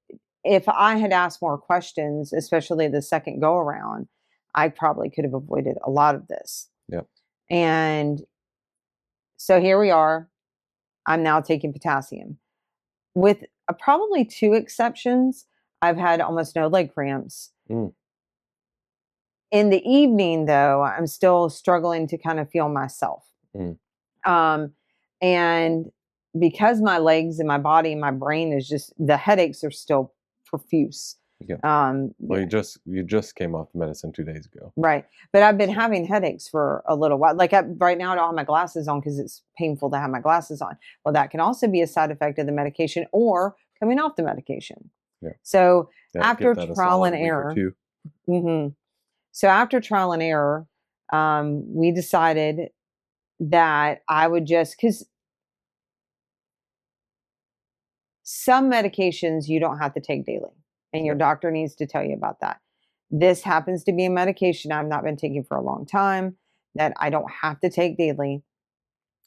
if I had asked more questions, especially the second go around, I probably could have avoided a lot of this. Yeah. And so here we are. I'm now taking potassium. With probably 2 exceptions, I've had almost no leg cramps. Mm. In the evening, though, I'm still struggling to kind of feel myself. Mm. And because my legs and my body and my brain is just, the headaches are still profuse. Yeah. Well, you just came off the medicine 2 days ago. Right. But I've been having headaches for a little while. Like right now, I don't have my glasses on because it's painful to have my glasses on. Well, that can also be a side effect of the medication or coming off the medication. Yeah. So Yeah, after give that a trial solid and week or error, two. so after trial and error, we decided that I would just, because some medications you don't have to take daily, and your Yeah. doctor needs to tell you about that. This happens to be a medication I've not been taking for a long time that I don't have to take daily.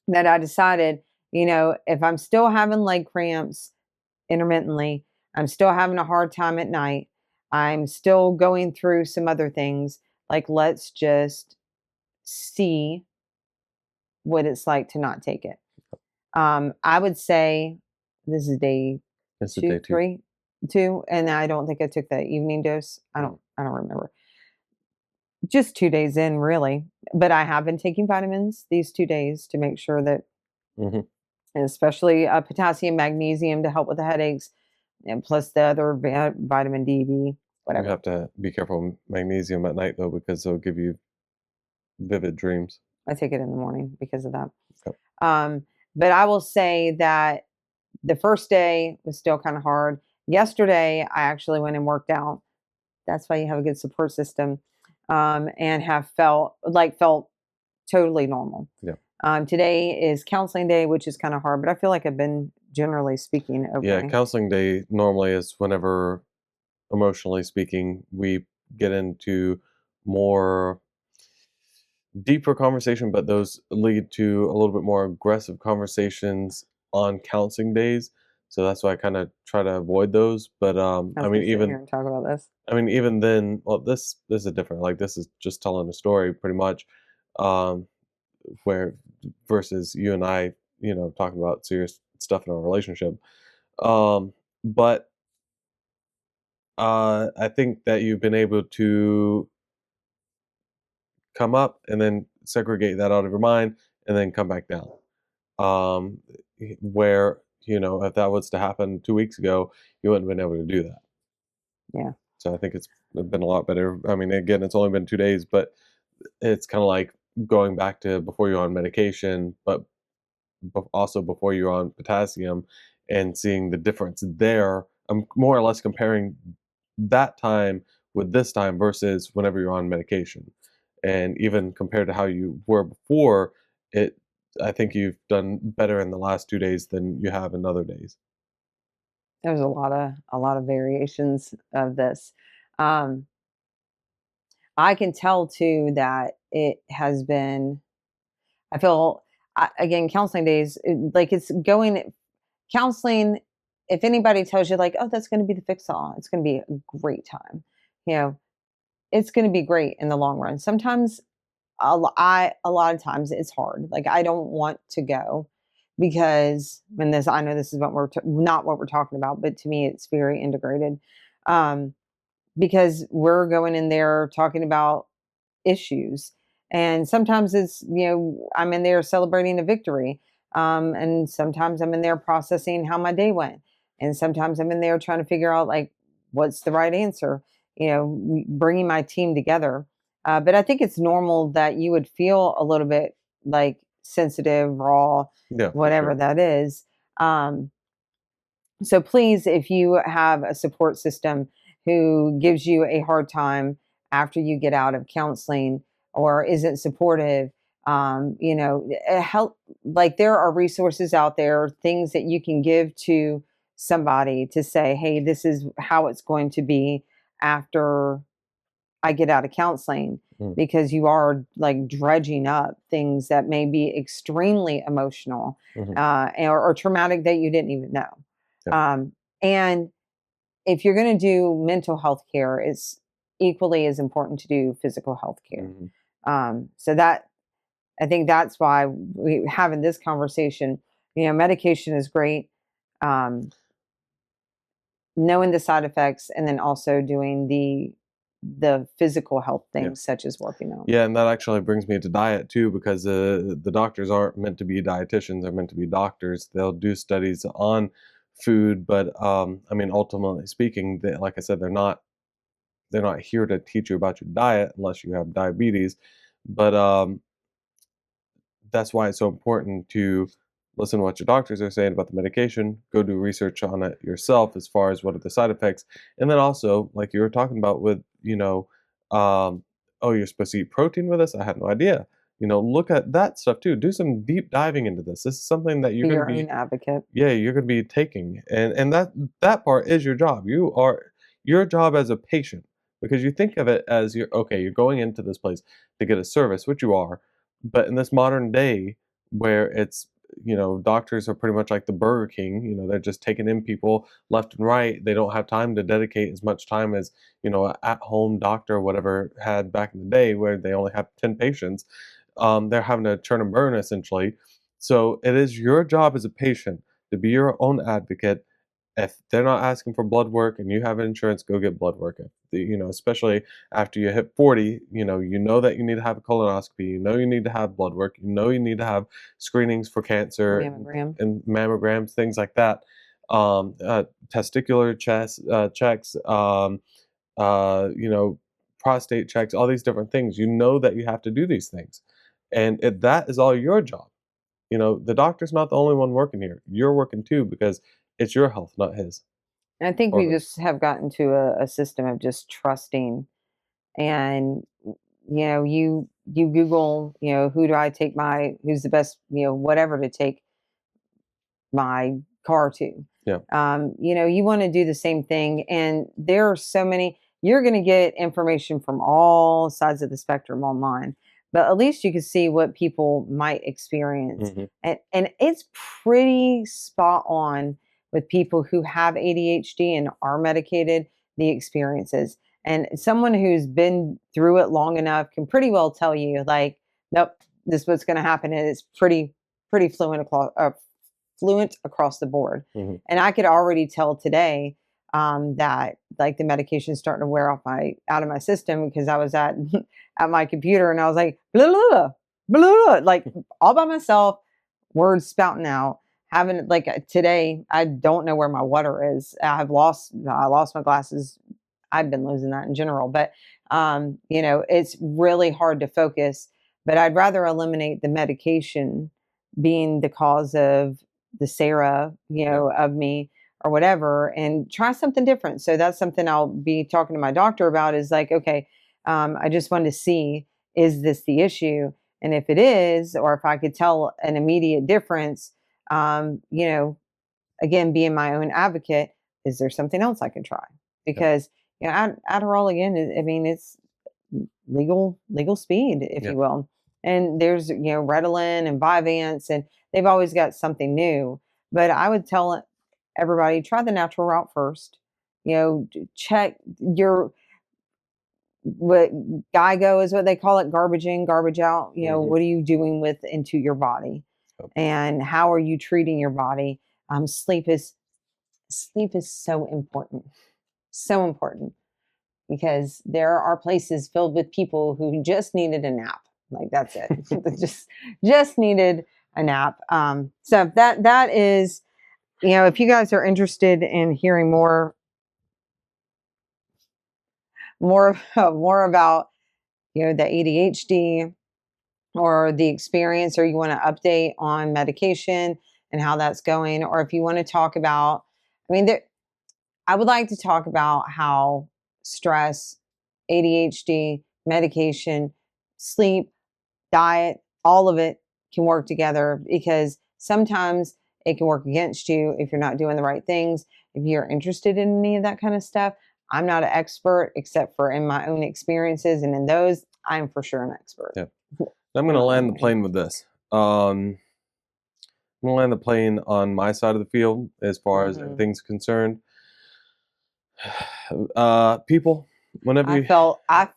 That I decided, if I'm still having leg cramps intermittently, I'm still having a hard time at night, I'm still going through some other things, like let's just see what it's like to not take it. I would say this is day It's a two, day 2. 3, 2, and I don't think I took the evening dose. I Mm. don't remember. Just 2 days in, really. But I have been taking vitamins these 2 days to make sure that, Mm-hmm. especially potassium, magnesium to help with the headaches, and plus the other vitamin D, B, You whatever. have to be careful with magnesium at night, though, because it'll give you vivid dreams. I take it in the morning because of that. Yep. But I will say that the first day was still kind of hard. Yesterday, I actually went and worked out. That's why you have a good support system, and have felt totally normal. Yeah. Today is counseling day, which is kind of hard, but I feel like I've been generally speaking okay. Yeah, counseling day normally is whenever, emotionally speaking, we get into more deeper conversation, but those lead to a little bit more aggressive conversations on counseling days. So that's why I kind of try to avoid those. But I was gonna sit here and talk about this. even then, well, this is different. Like, this is just telling a story, pretty much, um, where versus you and I, talking about serious stuff in our relationship. But I think that you've been able to come up and then segregate that out of your mind and then come back down. Um, where, if that was to happen 2 weeks ago, you wouldn't have been able to do that. Yeah. So I think it's been a lot better. I mean, again, it's only been 2 days, but it's kind of like going back to before you're on medication, but also before you're on potassium, and seeing the difference there. I'm more or less comparing that time with this time versus whenever you're on medication. And even compared to how you were before, it I think you've done better in the last 2 days than you have in other days. There's a lot of variations of this. Um, I can tell too that it has been. I feel again counseling days like it's going counseling. If anybody tells you like, oh, that's going to be the fix all, it's going to be a great time. You know, it's going to be great in the long run. Sometimes a lot of times it's hard. Like I don't want to go because when this I know this is what not what we're talking about, but to me it's very integrated. Um, because we're going in there talking about issues. And sometimes it's, I'm in there celebrating a victory. And sometimes I'm in there processing how my day went. And sometimes I'm in there trying to figure out like what's the right answer, bringing my team together. But I think it's normal that you would feel a little bit like sensitive, raw, Yeah, for whatever sure. that is. So please, if you have a support system who gives you a hard time after you get out of counseling or isn't supportive, You know, help, like there are resources out there, things that you can give to somebody to say, hey, this is how it's going to be after I get out of counseling, Mm, because you are like dredging up things that may be extremely emotional, mhm, or traumatic that you didn't even know. yeah, And if you're going to do mental health care, it's equally as important to do physical health care. mhm, So that, I think that's why we having this conversation. You know, medication is great. Um, Knowing the side effects, and then also doing the physical health yeah. things such as working out. Yeah, and that actually brings me to diet too, because the doctors aren't meant to be dietitians; they're meant to be doctors. They'll do studies on food, but I mean, ultimately speaking, they, like I said, they're not here to teach you about your diet unless you have diabetes. But that's why it's so important to listen to what your doctors are saying about the medication, go do research on it yourself as far as what are the side effects, and then also, like you were talking about with, um, oh, you're supposed to eat protein with this? I had no idea. Look at that stuff too. Do some deep diving into this. This is something that you're Be going to your be, own advocate. yeah, you're going to be taking, and that part is your job. You are your job as a patient, because you think of it as you're okay. You're going into this place to get a service, which you are, but in this modern day where it's doctors are pretty much like the Burger King. They're just taking in people left and right. They don't have time to dedicate as much time as an at-home doctor or whatever had back in the day, where they only have 10 patients. They're having to churn and burn essentially. So it is your job as a patient to be your own advocate. If they're not asking for blood work and you have insurance, go get blood work. Especially after you hit 40, you know that you need to have a colonoscopy, you need to have blood work, you need to have screenings for cancer Mammogram. and mammograms, things like that. Testicular checks, you know, prostate checks, all these different things. You know that you have to do these things. And that is all your job. The doctor's not the only one working here. You're working too, because it's your health, not his And I think or we hers. just have gotten to a system of just trusting. And you Google, who do I take my who's the best, whatever to take my car to. Yeah. You want to do the same thing. And there are so many, you're going to get information from all sides of the spectrum online, but at least you can see what people might experience. Mhm. And it's pretty spot on with people who have ADHD and are medicated, the experiences. And someone who's been through it long enough can pretty well tell you, like, nope, this is what's going to happen. And it's pretty fluent across the board. Mhm. And I could already tell today, that like the medication's starting to wear off out of my system, because I was at at my computer and I was like blah, blah, blah, blah, blah, like all by myself, words spouting out. Having like today, I don't know where my water is. I lost my glasses. I've been losing that in general, but it's really hard to focus. But I'd rather eliminate the medication being the cause of the Sarah, Yeah. of me or whatever, and try something different. So that's something I'll be talking to my doctor about, is like, okay, I just wanted to see, is this the issue? And if it is, or if I could tell an immediate difference, again, being my own advocate, is there something else I can try? Yeah. Because, Adderall, again, I mean, it's legal speed, if Yeah. you will. And there's, Ritalin and Vyvanse, and they've always got something new. But I would tell everybody, try the natural route first. Check your, what GIGO is what they call it, garbage in, garbage out. Mhm. What are you doing with into your body, Yep. and how are you treating your body? Sleep is so important, so important, because there are places filled with people who just needed a nap. Like that's it. They just needed a nap. So that is, if you guys are interested in hearing more about the ADHD or the experience, or you want to update on medication and how that's going, or if you want to talk about, I mean, I would like to talk about how stress, ADHD, medication, sleep, diet, all of it can work together, because sometimes it can work against you if you're not doing the right things. If you're interested in any of that kind of stuff, I'm not an expert except for in my own experiences, and in those, I'm for sure an expert. Yeah. I'm going to land the plane with this. I'm going to land the plane on my side of the field as far as everything's concerned. People, whenever I felt I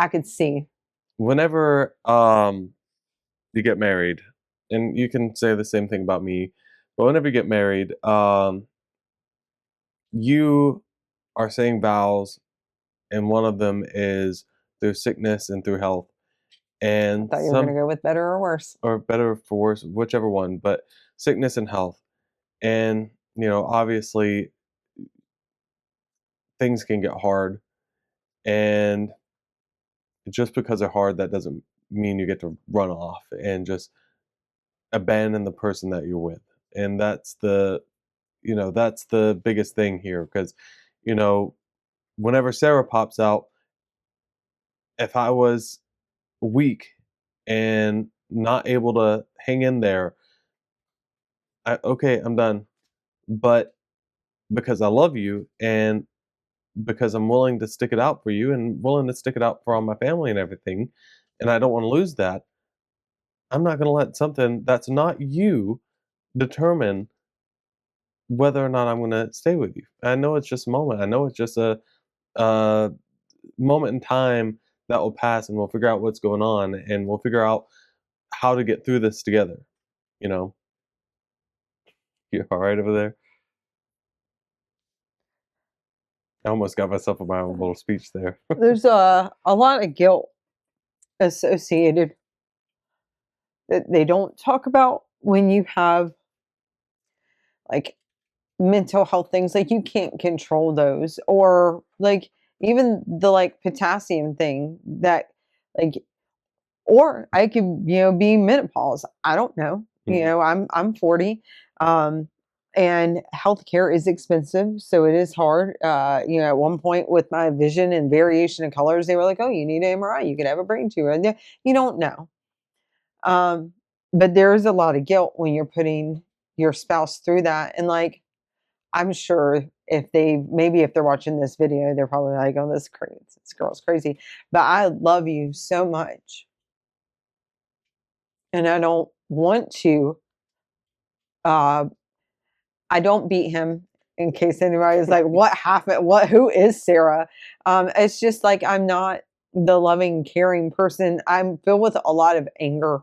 could see. whenever you get married, and you can say the same thing about me, but whenever you get married, you are saying vows, and one of them is through sickness and through health, I and thought you were going to go with better or worse. or better for worse, whichever one, but sickness and health. And obviously things can get hard, and just because they're hard, that doesn't mean you get to run off and just abandon the person that you're with. And that's the biggest thing here, because you know whenever Sarah pops out, if I was weak and not able to hang in there, okay, I'm done. But because I love you, and because I'm willing to stick it out for you and willing to stick it out for all my family and everything, and I don't want to lose that, I'm not going to let something that's not you determine whether or not I'm going to stay with you. I know it's just a moment. I know it's just a moment in time that will pass, and we'll figure out what's going on, and we'll figure out how to get through this together. You know, you all right over there? I almost got myself in my own little speech there. There's a lot of guilt associated that they don't talk about when you have like mental health things. Like, you can't control those, or like even the like potassium thing that, like, or I could, be menopause. I don't know. Mhm. I'm 40. Um, and healthcare is expensive, so it is hard. At one point with my vision and variation in colors, they were like, "Oh, you need an MRI. You could have a brain tumor." And you don't know. Um, but there is a lot of guilt when you're putting your spouse through that. And like, I'm sure if they're watching this video, they're probably like, "Oh, this girl's crazy." But I love you so much, and I don't want to. Uh, I don't beat him. In case anybody's like, "What happened? What? Who is Sarah?" It's just like, I'm not the loving, caring person. I'm filled with a lot of anger,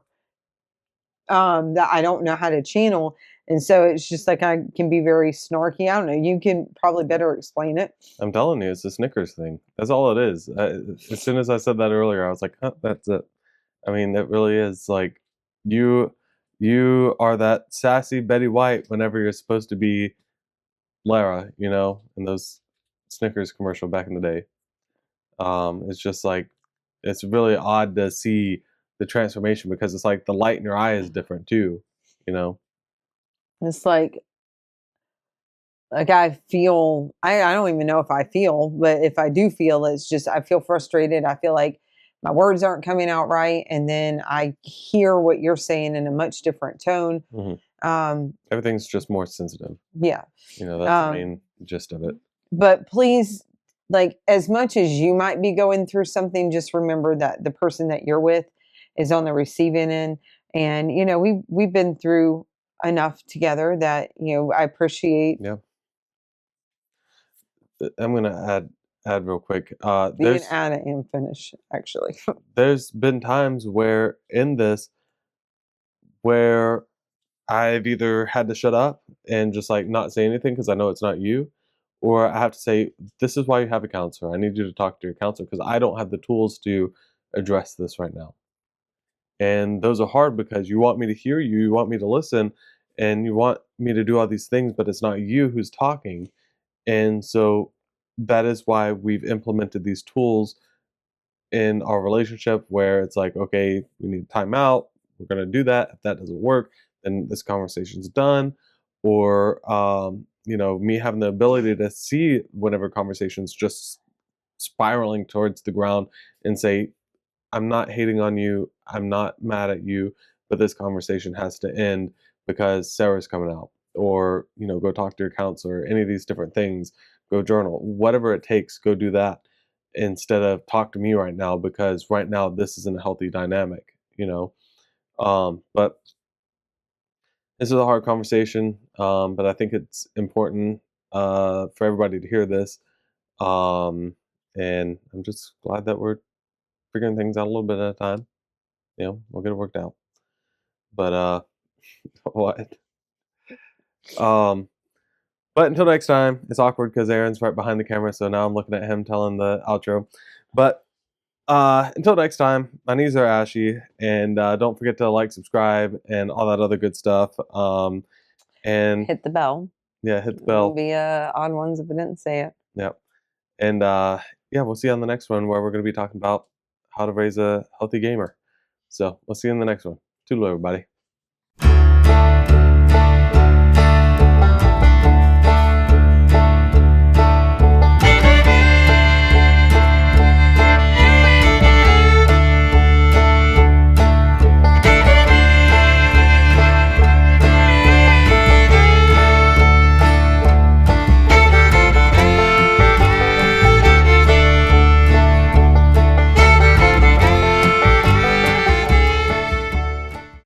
that I don't know how to channel. And so it's just like I can be very snarky. I don't know. You can probably better explain it. I'm telling you, it's the Snickers thing. That's all it is. As soon as I said that earlier, I was like, huh, that's it. I mean, it really is like you you are that sassy Betty White whenever you're supposed to be Larra, in those Snickers commercial back in the day. It's just like it's really odd to see the transformation, because it's like the light in your eye is different too, you know. It's like I feel, I don't even know if I feel, but if I do feel, it's just I feel frustrated. I feel like my words aren't coming out right. And then I hear what you're saying in a much different tone. Mhm. Um, Everything's just more sensitive. yeah. That's the Um, main gist of it. but please, like, as much as you might be going through something, just remember that the person that you're with is on the receiving end. And, we've been through enough together that, I appreciate Yeah. I'm gonna add real quick. being at it and finish, actually. There's been times where in this where I've either had to shut up and just like not say anything because I know it's not you, or I have to say, this is why you have a counselor. I need you to talk to your counselor because I don't have the tools to address this right now. And those are hard because you want me to hear you, you want me to listen, and you want me to do all these things, but it's not you who's talking. And so that is why we've implemented these tools in our relationship where it's like, okay, we need time out. We're going to do that. If that doesn't work, then this conversation's done. Or, me having the ability to see whenever conversations just spiraling towards the ground and say, I'm not hating on you. I'm not mad at you, but this conversation has to end because Sarah's coming out. Or, go talk to your counselor, any of these different things, go journal, whatever it takes, go do that instead of talk to me right now because right now this isn't a healthy dynamic. But this is a hard conversation, but I think it's important for everybody to hear this. Um, and I'm just glad that we're figuring things out a little bit at a time. We'll get it worked out. But what? Um, but until next time, it's awkward because Aaron's right behind the camera, so now I'm looking at him telling the outro. But until next time, my knees are ashy, and don't forget to like, subscribe, and all that other good stuff. And Hit the bell. yeah, hit the We'll bell. be odd ones if I didn't say it. Yep. And yeah, we'll see you on the next one where we're going to be talking about how to raise a healthy gamer. So we'll see you in the next one. Toodaloo, everybody.